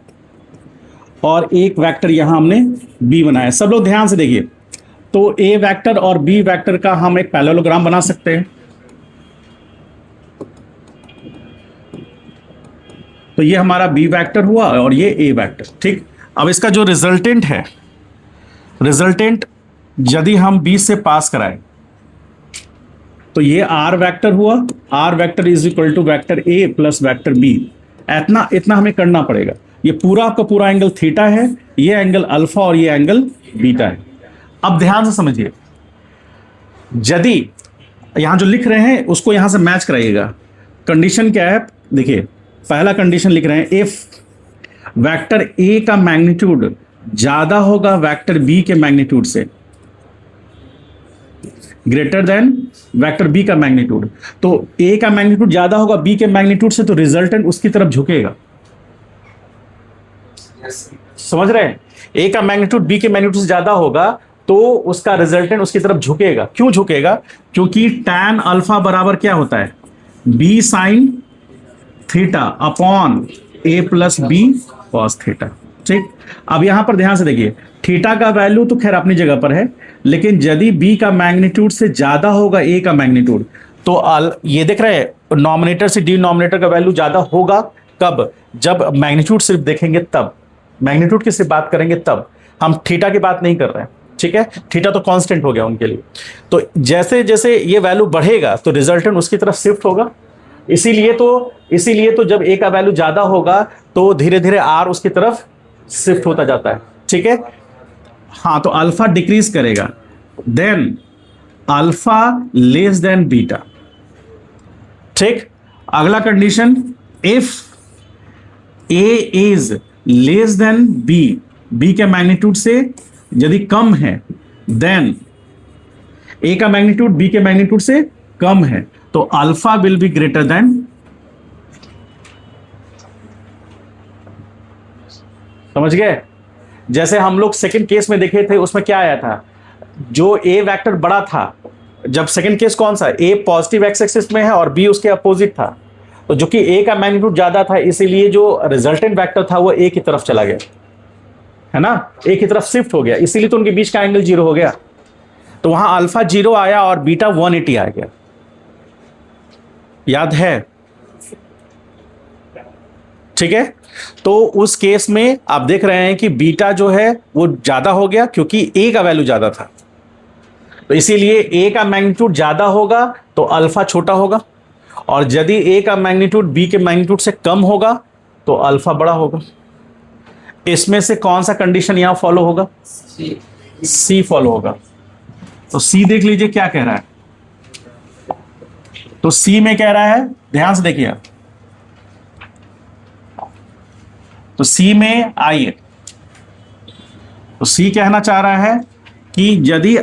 और एक वेक्टर यहां हमने बी बनाया। सब लोग ध्यान से देखिए, तो ए वेक्टर और बी वेक्टर का हम एक पैरेललोग्राम बना सकते हैं। तो ये हमारा बी वेक्टर हुआ और ये ए वेक्टर, ठीक। अब इसका जो रिजल्टेंट है, रिजल्टेंट यदि हम बी से पास कराएं तो ये आर वेक्टर हुआ। R vector is equal to vector A plus vector B. इतना हमें करना पड़ेगा। ये पूरा का पूरा एंगल थीटा है, ये एंगल अल्फा और ये एंगल बीटा है। अब ध्यान से समझिए, यदि यहां जो लिख रहे हैं उसको यहां से मैच कराइएगा। कंडीशन क्या है देखिए, पहला कंडीशन लिख रहे हैं, इफ वेक्टर ए का मैग्नीट्यूड ज्यादा होगा वेक्टर बी के मैग्नीट्यूड से, ग्रेटर देन वेक्टर बी का मैग्नीट्यूड, तो ए का मैग्नीट्यूड ज्यादा होगा बी के मैग्नीट्यूड से, तो रिजल्टेंट उसकी तरफ झुकेगा। समझ रहे हैं? ए का मैग्नीट्यूड बी के मैग्नीट्यूड से ज्यादा होगा तो उसका रिजल्टेंट उसकी तरफ झुकेगा। क्यों झुकेगा? क्योंकि tan अल्फा बराबर क्या होता है? बी साइन थीटा अपॉन ए प्लस बी कॉस थीटा, ठीक। अब यहां पर ध्यान से देखिए, थीटा का वैल्यू तो खैर अपनी जगह पर है, लेकिन यदि बी का मैग्नीट्यूड से ज्यादा होगा ए का मैग्नीट्यूड, तो ये देख रहे हैं नॉमिनेटर से डिनोमिनेटर का वैल्यू ज्यादा होगा। कब? जब मैग्नीट्यूड सिर्फ देखेंगे तब, मैग्नीट्यूड की सिर्फ बात करेंगे तब। हम थीटा की बात नहीं कर रहे हैं, ठीक है। थीटा तो कांस्टेंट हो गया उनके लिए। तो जैसे जैसे ये वैल्यू बढ़ेगा तो रिजल्टेंट उसकी तरफ शिफ्ट होगा। इसीलिए तो जब ए का वैल्यू ज्यादा होगा तो धीरे धीरे आर उसकी तरफ शिफ्ट होता जाता है, ठीक है। हाँ, तो अल्फा डिक्रीज करेगा, then alpha less than beta, ठीक। अगला condition, if A is less than B, B के मैग्नीट्यूड से यदि कम है, देन ए का मैग्नीट्यूड बी के मैग्नीट्यूड से कम है तो alpha will be greater than. समझ गए? जैसे हम लोग सेकंड केस में देखे थे, उसमें क्या आया था, जो ए वेक्टर बड़ा था, जब सेकंड केस कौन सा, ए पॉजिटिव एक्स एक्सिस में है और बी उसके अपोजिट था, तो जो कि ए का मैग्नीट्यूड ज्यादा था इसीलिए जो रिजल्टेंट वेक्टर था वो ए की तरफ चला गया, है ना, ए की तरफ शिफ्ट हो गया, इसीलिए तो उनके बीच का एंगल 0 हो गया। तो वहां अल्फा 0 आया और बीटा 180 आ गया। याद है? ठीक है, तो उस केस में आप देख रहे हैं कि बीटा जो है वो ज्यादा हो गया क्योंकि ए का वैल्यू ज्यादा था, तो इसीलिए ए का मैग्नीट्यूड ज्यादा होगा तो अल्फा छोटा होगा, और यदि ए का मैग्नीट्यूड बी के मैग्नीट्यूड से कम होगा तो अल्फा बड़ा होगा। इसमें से कौन सा कंडीशन यहां फॉलो होगा? सी फॉलो होगा। तो सी देख लीजिए क्या कह रहा है। तो सी में कह रहा है, ध्यान से देखिए, तो सी में आइए, तो सी कहना चाह रहा है कि यदि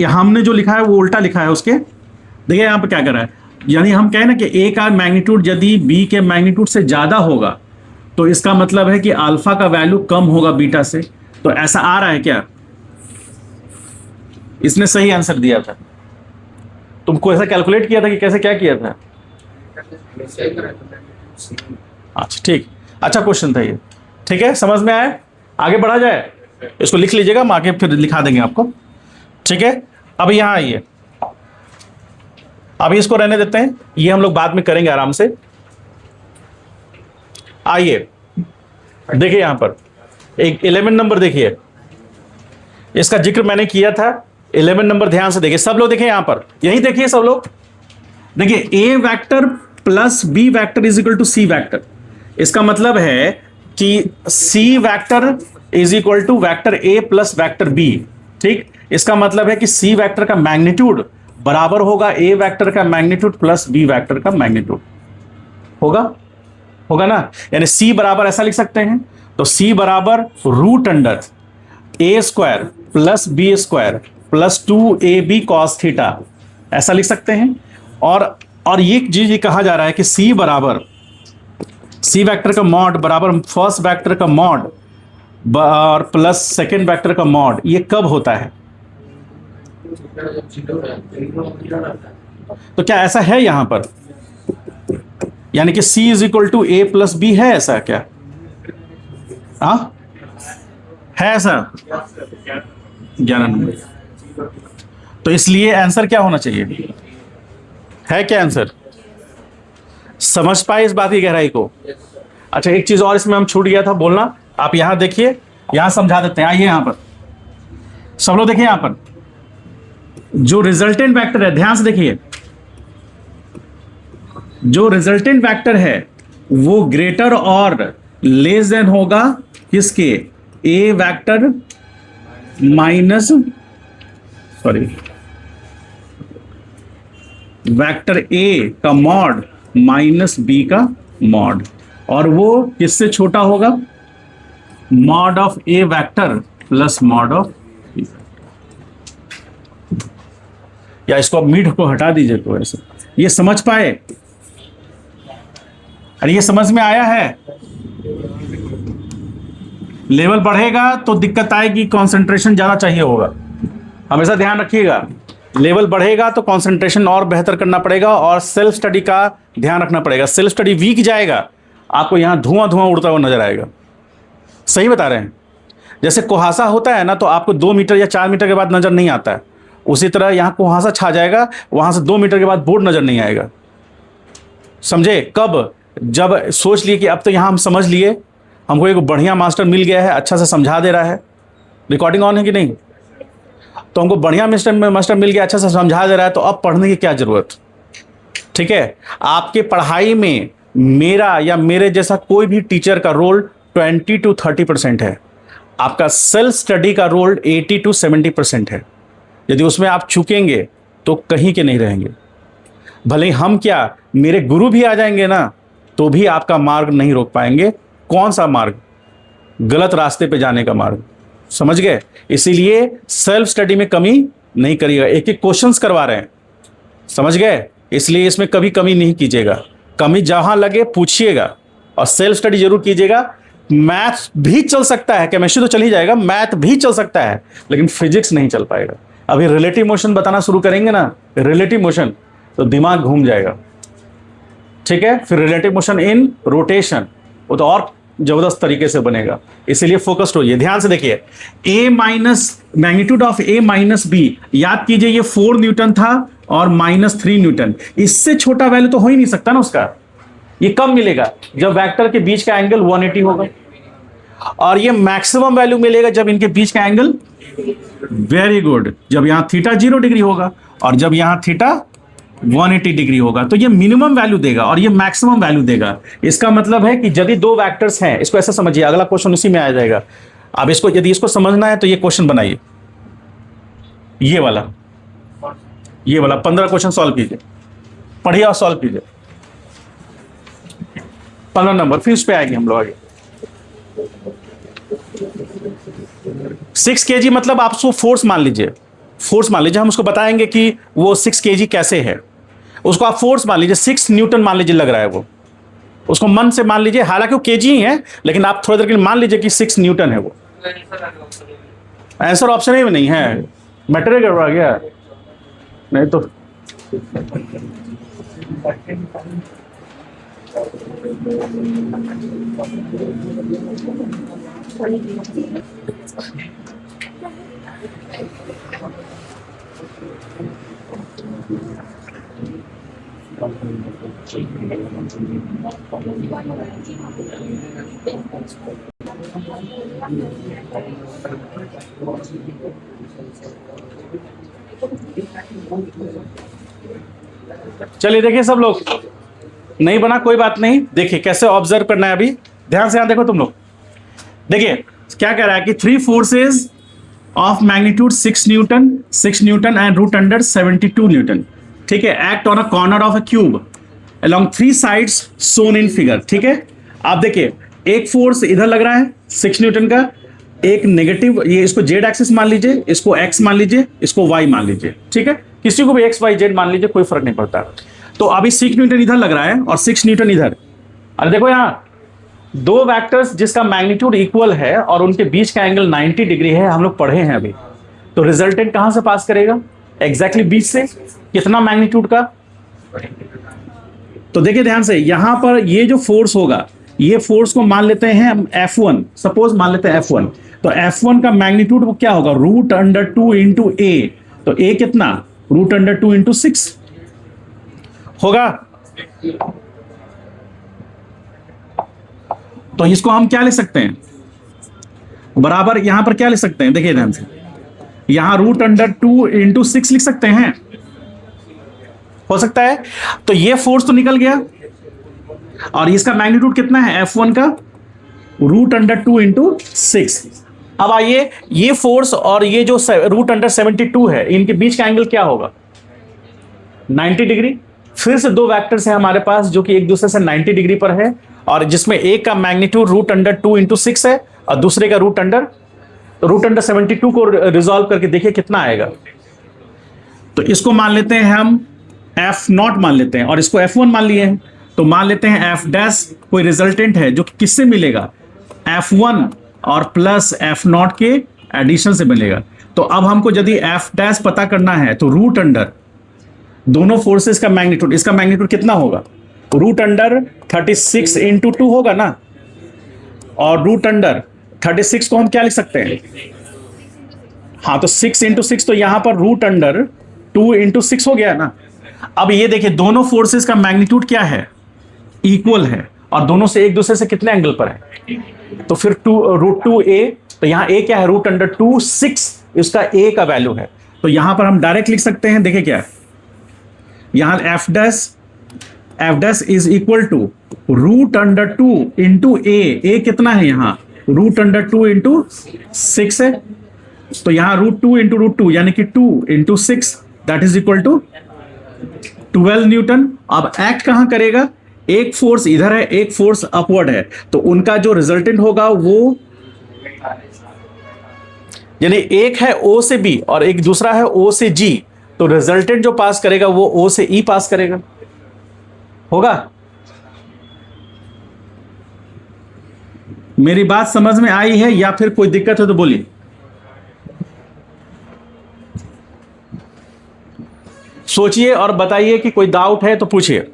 हमने जो लिखा है वो उल्टा लिखा है उसके, देखिए यहां पर क्या कर रहा है, यानी हम कहें ना कि ए का मैग्नीट्यूड यदि बी के मैग्नीट्यूड से ज्यादा होगा तो इसका मतलब है कि अल्फा का वैल्यू कम होगा बीटा से। तो ऐसा आ रहा है क्या? इसने सही आंसर दिया था। तुमको ऐसा कैलकुलेट किया था कि कैसे, क्या किया था? अच्छा ठीक, अच्छा क्वेश्चन था ये। ठीक है, समझ में आया? आगे बढ़ा जाए, इसको लिख लीजिएगा, हम आगे फिर लिखा देंगे आपको। ठीक है, अब यहां आइए, अभी इसको रहने देते हैं, ये हम लोग बाद में करेंगे आराम से। आइए देखिए यहां पर एक 11 नंबर देखिए, इसका जिक्र मैंने किया था। 11 नंबर ध्यान से देखिए, सब लोग देखिए यहां पर, यही देखिए सब लोग, देखिए A vector plus B vector is equal to C vector. इसका मतलब है कि C vector is equal to vector A plus vector B. ठीक, इसका मतलब है कि सी वेक्टर का मैग्नीट्यूड बराबर होगा ए वेक्टर का मैग्नीट्यूड प्लस बी वेक्टर का मैग्नीट्यूड। होगा ना, यानी सी बराबर ऐसा लिख सकते हैं, तो सी बराबर root under A square plus B square plus 2ab cos theta, ऐसा लिख सकते हैं। और ये चीज कहा जा रहा है कि सी बराबर, सी वेक्टर का मॉड बराबर फर्स्ट वेक्टर का मॉड और प्लस सेकेंड वेक्टर का मॉड। ये कब होता है? तो क्या ऐसा है यहां पर, यानी कि C is equal to A plus B है, ऐसा क्या? हाँ है ऐसा? 11 नंबर। तो इसलिए आंसर क्या होना चाहिए? है क्या आंसर? समझ पाए इस बात की गहराई को? अच्छा, एक चीज और इसमें हम छूट गया था बोलना, आप यहां देखिए, यहां समझा देते हैं। आइए यहां पर सब लोग देखिए, यहां पर जो रिजल्टेंट वेक्टर है, ध्यान से देखिए, जो रिजल्टेंट वेक्टर है वो ग्रेटर और लेस देन होगा किसके? A vector minus, sorry, vector A का मॉड माइनस बी का मॉड, और वो किससे छोटा होगा? Mod of A vector plus mod of B. या इसको अब मीड को हटा दीजिए, तो ऐसे ये समझ पाए? अरे ये समझ में आया है? लेवल बढ़ेगा तो दिक्कत आएगी, कंसंट्रेशन ज्यादा चाहिए होगा, हमेशा ध्यान रखिएगा। लेवल बढ़ेगा तो कंसंट्रेशन और बेहतर करना पड़ेगा, और सेल्फ स्टडी का ध्यान रखना पड़ेगा। सेल्फ स्टडी वीक जाएगा, आपको यहां धुआं धुआं उड़ता हुआ नजर आएगा। सही बता रहे हैं? जैसे कुहासा होता है ना, तो आपको 2 मीटर या 4 मीटर के बाद नजर नहीं आता है, उसी तरह यहां कुहासा छा जाएगा, वहां से 2 मीटर के बाद बोर्ड नजर नहीं आएगा। समझे? कब? जब सोच लिए कि अब तो यहां हम समझ लिए, हमको एक बढ़िया मास्टर मिल गया है, अच्छा से समझा दे रहा है। रिकॉर्डिंग ऑन है कि नहीं? तो हमको बढ़िया मास्टर मिल गया, अच्छा से समझा दे रहा है, तो अब पढ़ने की क्या जरूरत? ठीक है, आपके पढ़ाई में मेरा या मेरे जैसा कोई भी टीचर का रोल 20 to 30% है, आपका सेल्फ स्टडी का रोल 80 to 70% है। यदि उसमें आप चूकेंगे तो कहीं के नहीं रहेंगे। भले ही हम क्या, मेरे गुरु भी आ जाएंगे ना, तो भी आपका मार्ग नहीं रोक पाएंगे। कौन सा मार्ग? गलत रास्ते पे जाने का मार्ग। समझ गए? इसीलिए सेल्फ स्टडी में कमी नहीं करिएगा, एक एक क्वेश्चंस करवा रहे हैं, समझ गए? इसलिए इसमें कभी कमी नहीं कीजिएगा, कमी जहां लगे पूछिएगा, और सेल्फ स्टडी जरूर कीजिएगा। मैथ भी चल सकता है, केमिस्ट्री तो चल ही जाएगा, मैथ भी चल सकता है, लेकिन फिजिक्स नहीं चल पाएगा। अभी रिलेटिव मोशन बताना शुरू करेंगे ना, रिलेटिव मोशन, तो दिमाग घूम जाएगा। ठीक है, फिर रिलेटिव मोशन इन रोटेशन, वो तो और जबरदस्त तरीके से बनेगा। इसीलिए फोकस्ड होइए, ध्यान से देखिए। A minus magnitude of A minus B, याद कीजिए ये 4 न्यूटन था और -3 न्यूटन, इससे छोटा वैल्यू तो हो ही नहीं सकता ना उसका। ये कब मिलेगा? जब वेक्टर के बीच का एंगल 180 होगा। और ये मैक्सिमम वैल्यू मिलेगा जब इनके बीच का एंगल, वेरी गुड, जब यहां थीटा 0 डिग्री होगा और जब यहां थीटा 180 डिग्री होगा। तो ये मिनिमम वैल्यू देगा और ये मैक्सिमम वैल्यू देगा। इसका मतलब है कि यदि दो वेक्टर्स हैं, इसको ऐसे समझिए, अगला क्वेश्चन उसी में आ जाएगा। अब इसको यदि इसको समझना है तो ये क्वेश्चन बनाइए, ये वाला 15 क्वेश्चन सॉल्व कीजिए, पढ़िए और सॉल्व कीजिए। 15 नंबर, फिर उस पे आएंगे हम लोग आगे। 6 kg मतलब आप उसको फोर्स मान लीजिए, फोर्स मान लीजिए, हम उसको बताएंगे कि वो 6 kg कैसे है। उसको आप फोर्स मान लीजिए, 6 न्यूटन मान लीजिए लग रहा है वो, उसको मन से मान लीजिए, हालांकि वो केजी ही है, लेकिन आप थोड़ी देर के लिए मान लीजिए कि 6 न्यूटन है वो। आंसर ऑप्शन ही में नहीं है, मैटर गड़बड़ा गया नहीं तो। चलिए देखिए सब लोग, नहीं बना कोई बात नहीं, देखिए कैसे ऑब्जर्व करना है। अभी ध्यान से यहां देखो तुम लोग, देखिए क्या कह रहा है कि 3 forces of magnitude 6 newton and root under 72 newton, ठीक है, act on a corner of a cube along 3 sides shown in figure, ठीक है। आप देखिए एक फोर्स इधर लग रहा है 6 न्यूटन का, एक नेगेटिव, ये इसको जेड एक्सिस मान लीजिए, इसको एक्स मान लीजिए, इसको वाई मान लीजिए, ठीक है, किसी को भी एक्स वाई जेड मान लीजिए, कोई फर्क नहीं पड़ता। तो अभी 6 न्यूटन इधर लग रहा है और 6 न्यूटन इधर। अरे देखो यहां दो वेक्टर्स जिसका मैग्नीट्यूड इक्वल है और उनके बीच का एंगल 90 डिग्री है, हम लोग पढ़े हैं अभी। तो रिजल्टेंट कहां से पास करेगा? एग्जैक्टली बीच से। कितना मैग्नीट्यूड का? तो देखिए ध्यान से, यहां पर ये जो फोर्स होगा, ये फोर्स को मान लेते हैं हम F1, सपोज मान लेते हैं F1। तो F1 का मैग्नीट्यूड वो क्या होगा? रूट अंडर 2 इंटू ए। तो ए कितना? रूट अंडर 2 इंटू 6 होगा। तो इसको हम क्या ले सकते हैं? बराबर यहां पर क्या ले सकते हैं? देखिए ध्यान से, यहां रूट अंडर 2 इंटू 6 लिख सकते हैं, हो सकता है। तो ये फोर्स तो निकल गया और इसका मैग्नीट्यूड कितना है F1 का? Root under 2 into 6। अब आइए, ये फोर्स और ये जो रूट अंडर 72 है, इनके बीच का एंगल क्या होगा? 90 डिग्री। फिर से दो वेक्टर्स हैं हमारे पास जो कि एक दूसरे से 90 डिग्री पर है, और जिसमें एक का मैग्नीट्यूड रूट अंडर 2 इंटू 6 है और दूसरे का रूट अंडर 72 को रिजॉल्व करके देखिए कितना आएगा। तो इसको मान लेते हैं हम F0 मान लेते हैं और इसको F1 मान लिए हैं। तो मान लेते हैं F डैश कोई रिजल्टेंट है जो किससे मिलेगा? F1 और प्लस F0 के एडिशन से मिलेगा। तो अब हमको यदि F डैश पता करना है तो रूट अंडर दोनों फोर्सेस का मैग्नीट्यूड, इसका मैग्नीट्यूड कितना होगा? रूट अंडर 36 इंटू 2 होगा ना, और रूट अंडर 36 को हम क्या लिख सकते हैं? हाँ, तो 6 इंटू 6, तो यहां पर रूट अंडर 2 इंटू 6 हो गया ना। अब ये देखिए दोनों फोर्सेस का मैग्नीट्यूड क्या है? इक्वल है, और दोनों से एक दूसरे से कितने एंगल पर है? तो फिर रूट 2a, तो यहां a क्या है? रूट अंडर 2 6, इसका a का वैल्यू है। तो यहां पर हम डायरेक्ट लिख सकते हैं, देखिए क्या है, यहां f dash is equal to root under 2 into a कितना है? यहां रूट अंडर 2 इंटू 6 है। तो यहां रूट 2 इंटू रूट 2 यानी कि 2 into 6 that is equal to 12 newton. अब एक्ट कहां करेगा? एक फोर्स इधर है, एक फोर्स अपवर्ड है, तो उनका जो रिजल्टेंट होगा वो, यानी एक है O से B और एक दूसरा है O से G, तो रिजल्टेंट जो पास करेगा वो O से E पास करेगा, होगा। मेरी बात समझ में आई है या फिर कोई दिक्कत है तो बोलिए। सोचिए और बताइए कि कोई डाउट है तो पूछिए।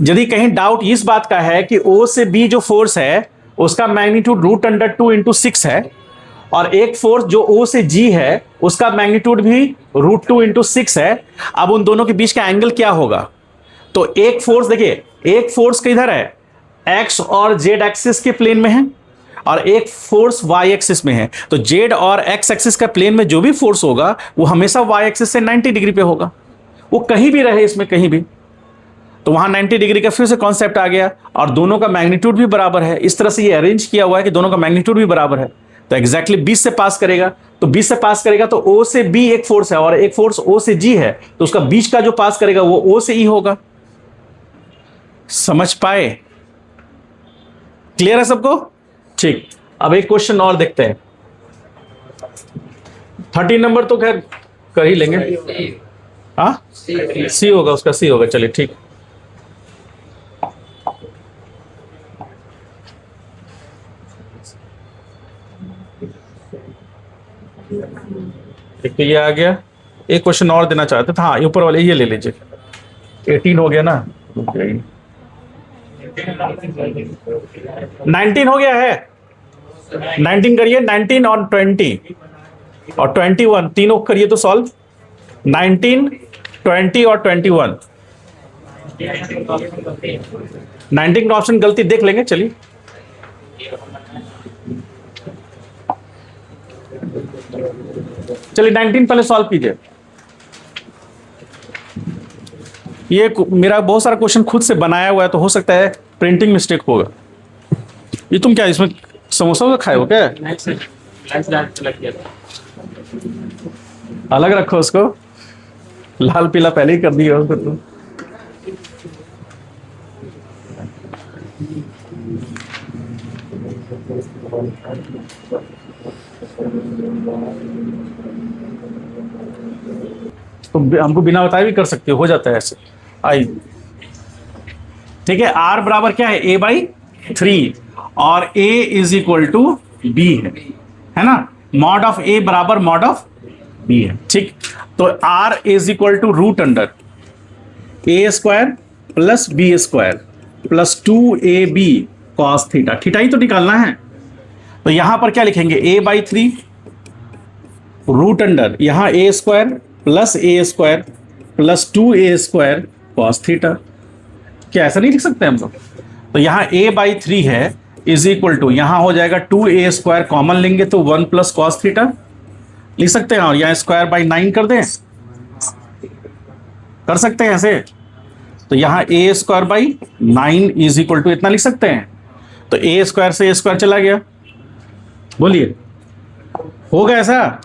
यदि कहीं डाउट इस बात का है कि O से B जो फोर्स है उसका मैग्नीट्यूड रूट अंडर 2 इंटू 6 है, और एक फोर्स जो O से G है उसका मैग्नीट्यूड भी रूट 2 इंटू 6 है, अब उन दोनों के बीच का एंगल क्या होगा? तो एक फोर्स देखिए, एक फोर्स किधर है, एक्स और जेड एक्सिस के प्लेन में है, और एक फोर्स वाई एक्सिस में है। तो जेड और एक्स एक्सिस का प्लेन में जो भी फोर्स होगा वो हमेशा वाई एक्सिस से 90 डिग्री पे होगा, वो कहीं भी रहे इसमें कहीं भी। तो वहां 90 डिग्री का फिर से कॉन्सेप्ट आ गया, और दोनों का मैग्नीट्यूड भी बराबर है। इस तरह से ये अरेंज किया हुआ है कि दोनों का मैग्नीट्यूड भी बराबर है। तो एग्जैक्टली 20 से पास करेगा, तो 20 से पास करेगा तो O से B एक फोर्स है और एक फोर्स O से G है, तो उसका बीच का जो पास करेगा वो O से E होगा। समझ पाए? क्लियर है सबको? ठीक, अब एक क्वेश्चन और देखते हैं। 30 नंबर तो खैर कर ही लेंगे। हाँ, सी होगा, उसका सी होगा। चलिए ठीक। एक तो ये आ गया, एक क्वेश्चन और देना चाहते थे। हाँ, ऊपर वाले ये ले लीजिए। 18 हो गया ना, 19 हो गया है। 19 करिए, 19 और 20 और 21 तीनों करिए तो सॉल्व। 19, 20 और 21। 19 का ऑप्शन गलती देख लेंगे। चलिए, चलिए 19 पहले सॉल्व कीजिए। ये मेरा बहुत सारा क्वेश्चन खुद से बनाया हुआ है, तो हो सकता है प्रिंटिंग मिस्टेक होगा। ये तुम क्या इसमें समोसा खाए हो क्या? अलग रखो उसको, लाल पीला पहले ही कर दिया उसको तुम। तो हमको बिना बताए भी कर सकते हो जाता है ऐसे। आई ठीक है, R बराबर क्या है, A/3 और A is equal to B है ना। मॉड ऑफ A बराबर मॉड ऑफ B है। ठीक, तो R is equal to root under A² plus B² plus 2AB cos theta. Theta ही तो निकालना है, तो यहां पर क्या लिखेंगे, A/3 रूट अंडर यहां A² plus A² plus 2A² cos theta. क्या ऐसा नहीं लिख सकते हम लोग? तो यहां A/3 है इज इक्वल टू, यहां हो जाएगा 2A² कॉमन लेंगे तो 1 प्लस कॉस थीटा लिख सकते हैं, और यहां स्क्वायर/9 कर दें, कर सकते हैं ऐसे। तो यहां A²/9 इज इक्वल टू इतना लिख सकते हैं। तो A² से A² चला गया, बोलिए होगा ऐसा?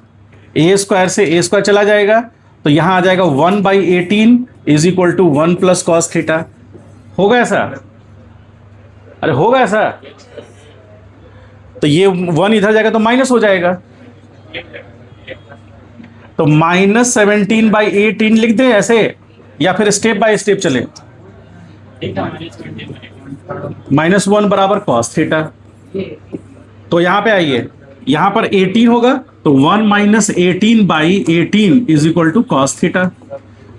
A² से A² चला जाएगा, तो यहां आ जाएगा 1/18 is equal to 1 plus cos theta. होगा ऐसा? अरे होगा ऐसा? तो ये 1 इधर जाएगा तो माइनस हो जाएगा, तो -17/18 लिख दें ऐसे, या फिर स्टेप बाय स्टेप चले। -1 बराबर कॉस थीटा। तो यहां पे आइए, यहां पर 18 होगा तो 1 - 18/18 is equal to cos theta.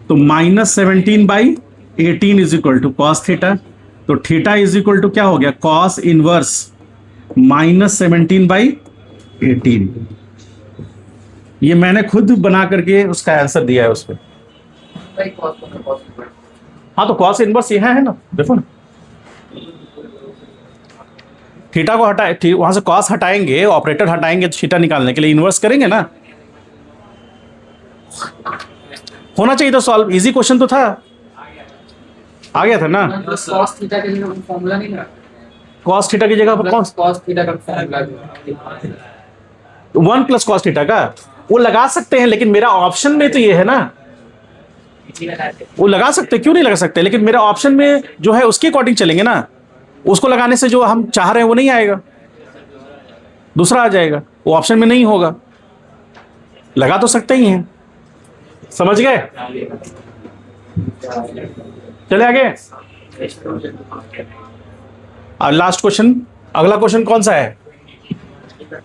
तो -17/18 is equal to cos theta. तो थीटा इज इक्वल टू क्या हो गया, कॉस इनवर्स -17/18। ये मैंने खुद बना करके उसका आंसर दिया है उस पर। हाँ, तो कॉस इनवर्स यहां है ना, देखो ना। थीटा को हटाए, वहां से कॉस हटाएंगे, ऑपरेटर हटाएंगे तो थीटा निकालने के लिए इन्वर्स करेंगे ना। होना चाहिए तो सॉल्व, इजी क्वेश्चन तो था, आ गया था ना। cos थीटा के लिए फॉर्मूला नहीं था? कॉस थीटा की जगह पर कौन, cos थीटा का फॉर्मूला 1 प्लस कॉस थीटा का वो लगा सकते हैं, लेकिन मेरा ऑप्शन में तो ये है ना, वो लगा सकते, क्यों नहीं लगा सकते, लेकिन मेरा ऑप्शन में जो है उसके अकॉर्डिंग चलेंगे ना। उसको लगाने से जो हम चाह रहे हैं वो नहीं आएगा, दूसरा आ जाएगा, वो ऑप्शन में नहीं होगा। लगा तो सकते ही हैं, समझ गए? चले आगे। और लास्ट क्वेश्चन, अगला क्वेश्चन कौन सा है?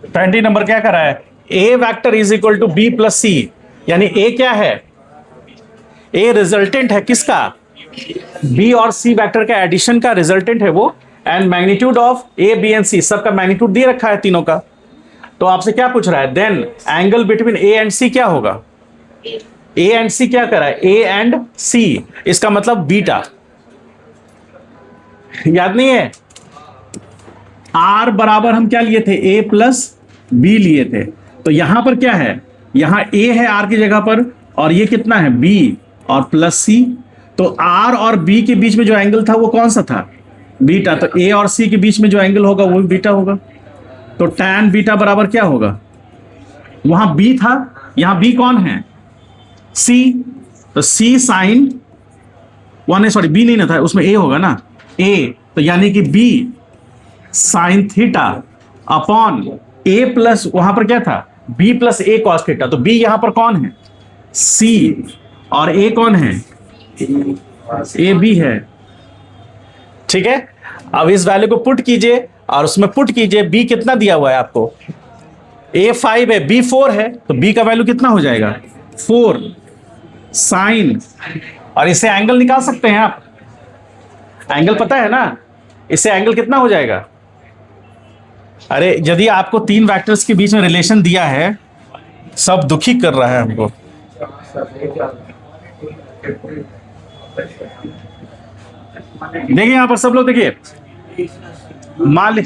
20 नंबर क्या कर रहा है, A vector is equal to B plus C, यानी ए क्या है, ए रिजल्टेंट है किसका, बी और सी वेक्टर का एडिशन का रिजल्टेंट है वो, and magnitude of A B and C, सबका मैग्नीट्यूड दे रखा है तीनों का। तो आपसे क्या पूछ रहा है, then angle between A and C क्या होगा, ए एंड सी क्या कर रहा है, ए एंड सी, इसका मतलब बीटा, याद नहीं है? आर बराबर हम क्या लिए थे, ए प्लस बी लिए थे। तो यहां पर क्या है, यहां ए है आर की जगह पर, और ये कितना है, बी और प्लस सी। तो आर और बी के बीच में जो एंगल था वो कौन सा था, बीटा। तो ए और सी के बीच में जो एंगल होगा वो भी बीटा होगा। तो tan बीटा बराबर क्या होगा, वहां बी था, यहां बी कौन है, सी। तो सी साइन वन है, सॉरी बी नहीं ना था, उसमें ए होगा ना, ए। तो यानी कि बी साइन थीटा अपॉन ए प्लस, वहां पर क्या था, बी प्लस ए कॉस थीटा। तो बी यहां पर कौन है, सी, और ए कौन है, ए बी है। ठीक है, अब इस वैल्यू को पुट कीजिए और उसमें पुट कीजिए, बी कितना दिया हुआ है आपको, ए 5 है, बी 4 है, तो बी का वैल्यू कितना हो जाएगा, 4 साइन, और इससे एंगल निकाल सकते हैं आप, एंगल पता है ना, इससे एंगल कितना हो जाएगा। अरे यदि आपको तीन वेक्टर्स के बीच में रिलेशन दिया है, सब दुखी कर रहा है हमको। देखिए यहां पर सब लोग देखिए, मान ली,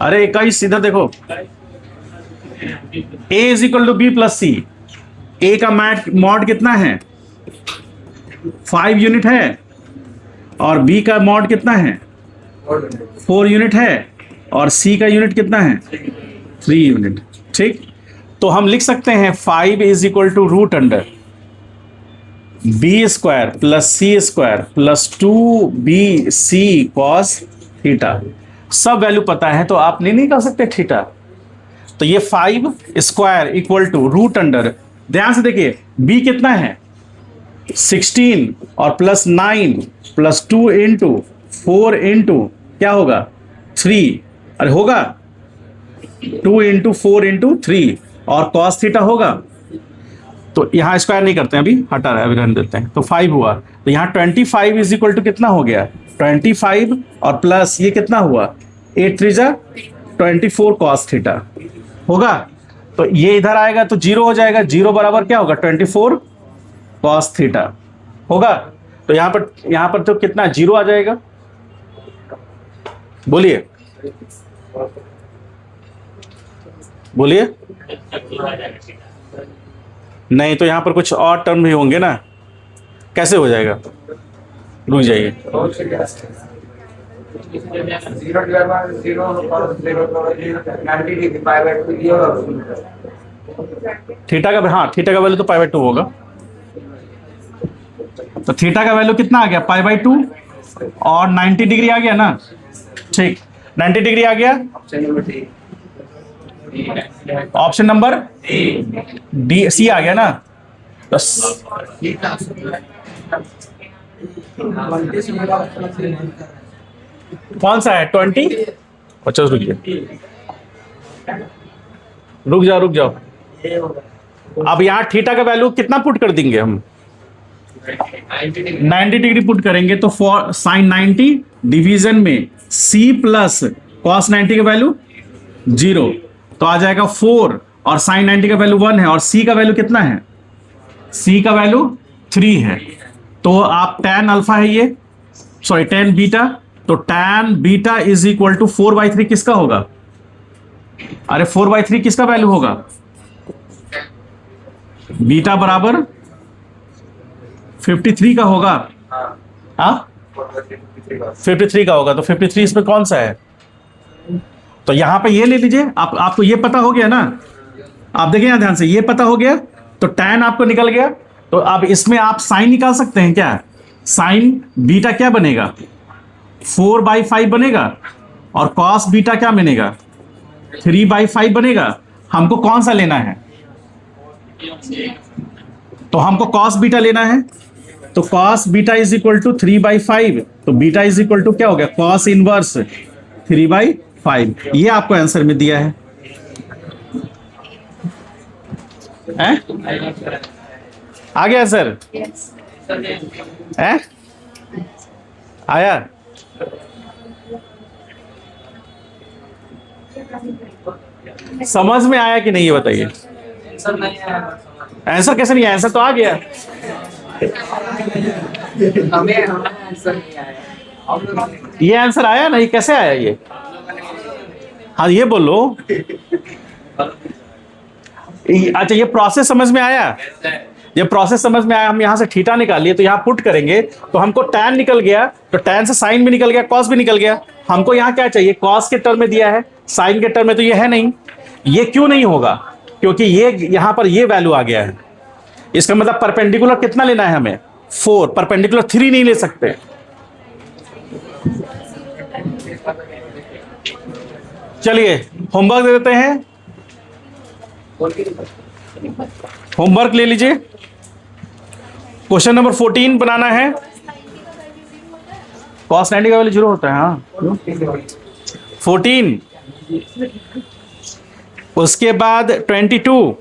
अरे 21 इधर देखो, a is equal to B plus C. A का मॉड कितना है, 5 यूनिट है, और बी का मॉड कितना है, 4 यूनिट है, और सी का यूनिट कितना है, 3 यूनिट। ठीक, तो हम लिख सकते हैं 5 is equal to root under B square plus C square plus 2 BC cos theta. सब वैल्यू पता है तो आप नहीं कर सकते थीटा। तो ये 5 square equal to root under, ध्यान से देखिए, बी कितना है 16 और प्लस 9 प्लस 2 इंटू 4 इंटू क्या होगा 3, अरे होगा 2 इंटू 4 इंटू 3, और कॉस थीटा होगा। तो यहां स्क्वायर नहीं करते हैं, अभी हटा रहा है, अभी रहने देते हैं। तो 5 हुआ, तो यहां 25 इज इक्वल टू कितना हो गया, 25 और प्लस ये कितना हुआ 8 3 जा 24 कॉस थीटा होगा। तो ये इधर आएगा तो 0 हो जाएगा, 0 बराबर क्या होगा 24 कॉस थीटा होगा। तो यहां पर तो कितना 0 आ जाएगा, बोलिए बोलिए। नहीं तो यहां पर कुछ और टर्म भी होंगे ना, कैसे हो जाएगा, रुक जाइए। थीटा का, हाँ थीटा का वैल्यू तो π/2 होगा। तो थीटा का वैल्यू कितना आ गया π/2 और 90 डिग्री आ गया ना। ठीक, 90 डिग्री आ गया। ऑप्शन नंबर डी सी आ गया ना। तो कौन सा है 20? 50, रुक जाओ। अब यहाँ थीटा का वैल्यू कितना पुट कर देंगे हम, 90 डिग्री पुट करेंगे। तो फॉर साइन 90 डिवीजन में सी प्लस कॉस 90 का वैल्यू 0, तो आ जाएगा 4, और साइन 90 का वैल्यू 1 है, और सी का वैल्यू कितना है, सी का वैल्यू 3 है। तो आप tan अल्फा है ये, सॉरी tan बीटा, तो tan beta is equal to 4/3 किसका होगा, अरे 4/3 किसका वैल्यू होगा, बीटा बराबर 53 का होगा। हाँ 53 का होगा, तो 53 इसमें कौन सा है, तो यहां पे ये ले लीजिए। आपको ये पता हो गया ना, आप देखिए ना ध्यान से, ये पता हो गया तो tan आपको निकल गया। तो अब इसमें आप साइन निकाल सकते हैं क्या, साइन बीटा क्या बनेगा 4/5 बनेगा, और कॉस बीटा क्या बनेगा 3/5 बनेगा। हमको कौन सा लेना है, तो हमको कॉस बीटा लेना है। तो cos beta is equal to 3/5, तो बीटा इज इक्वल टू क्या हो गया कॉस इनवर्स 3/5। ये आपको आंसर में दिया है, आ गया सर, आया। समझ में आया कि नहीं ये बताइए। आंसर कैसे नहीं आया, आंसर तो आ गया। हमें आंसर नहीं आया। ये आंसर आया ना, ये कैसे आया ये? हाँ ये बोलो। अच्छा ये प्रोसेस समझ में आया? ये प्रोसेस समझ में आया। हम यहां से थीटा निकालिए तो यहां पुट करेंगे तो हमको tan निकल गया, तो tan से साइन भी निकल गया, कॉस भी निकल गया। हमको यहां क्या चाहिए? कॉस के टर्म में दिया है, साइन के टर्म में तो ये है नहीं। ये क्यों नहीं होगा? क्योंकि ये यहां पर ये वैल्यू आ गया है। इसका मतलब परपेंडिकुलर कितना लेना है हमें? 4। परपेंडिकुलर 3 नहीं ले सकते। चलिए होमवर्क दे देते हैं, होमवर्क ले लीजिए। क्वेश्चन नंबर 14 बनाना है। cos 90 का वैल्यू 0 होता है। हाँ 14, उसके बाद 22,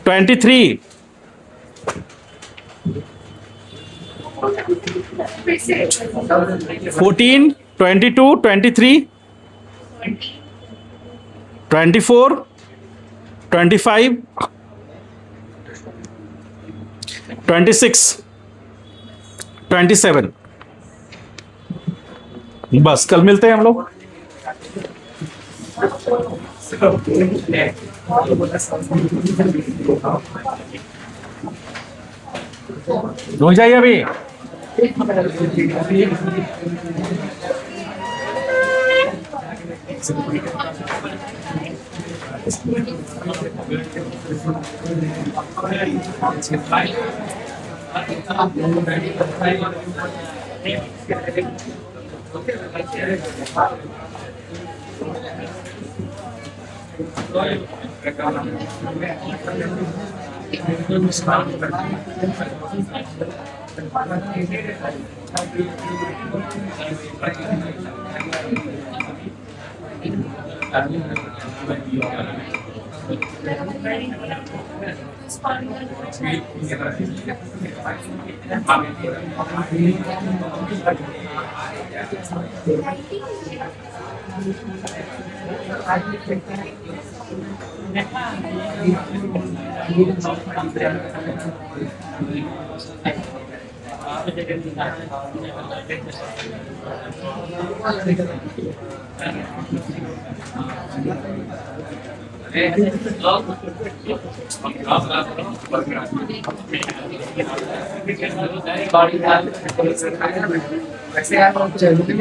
23, 14, 22, 23, 24, 25, 26, 27। बस कल मिलते हैं हम लोग। रुक जाइए अभी। वैसे आप जल्दी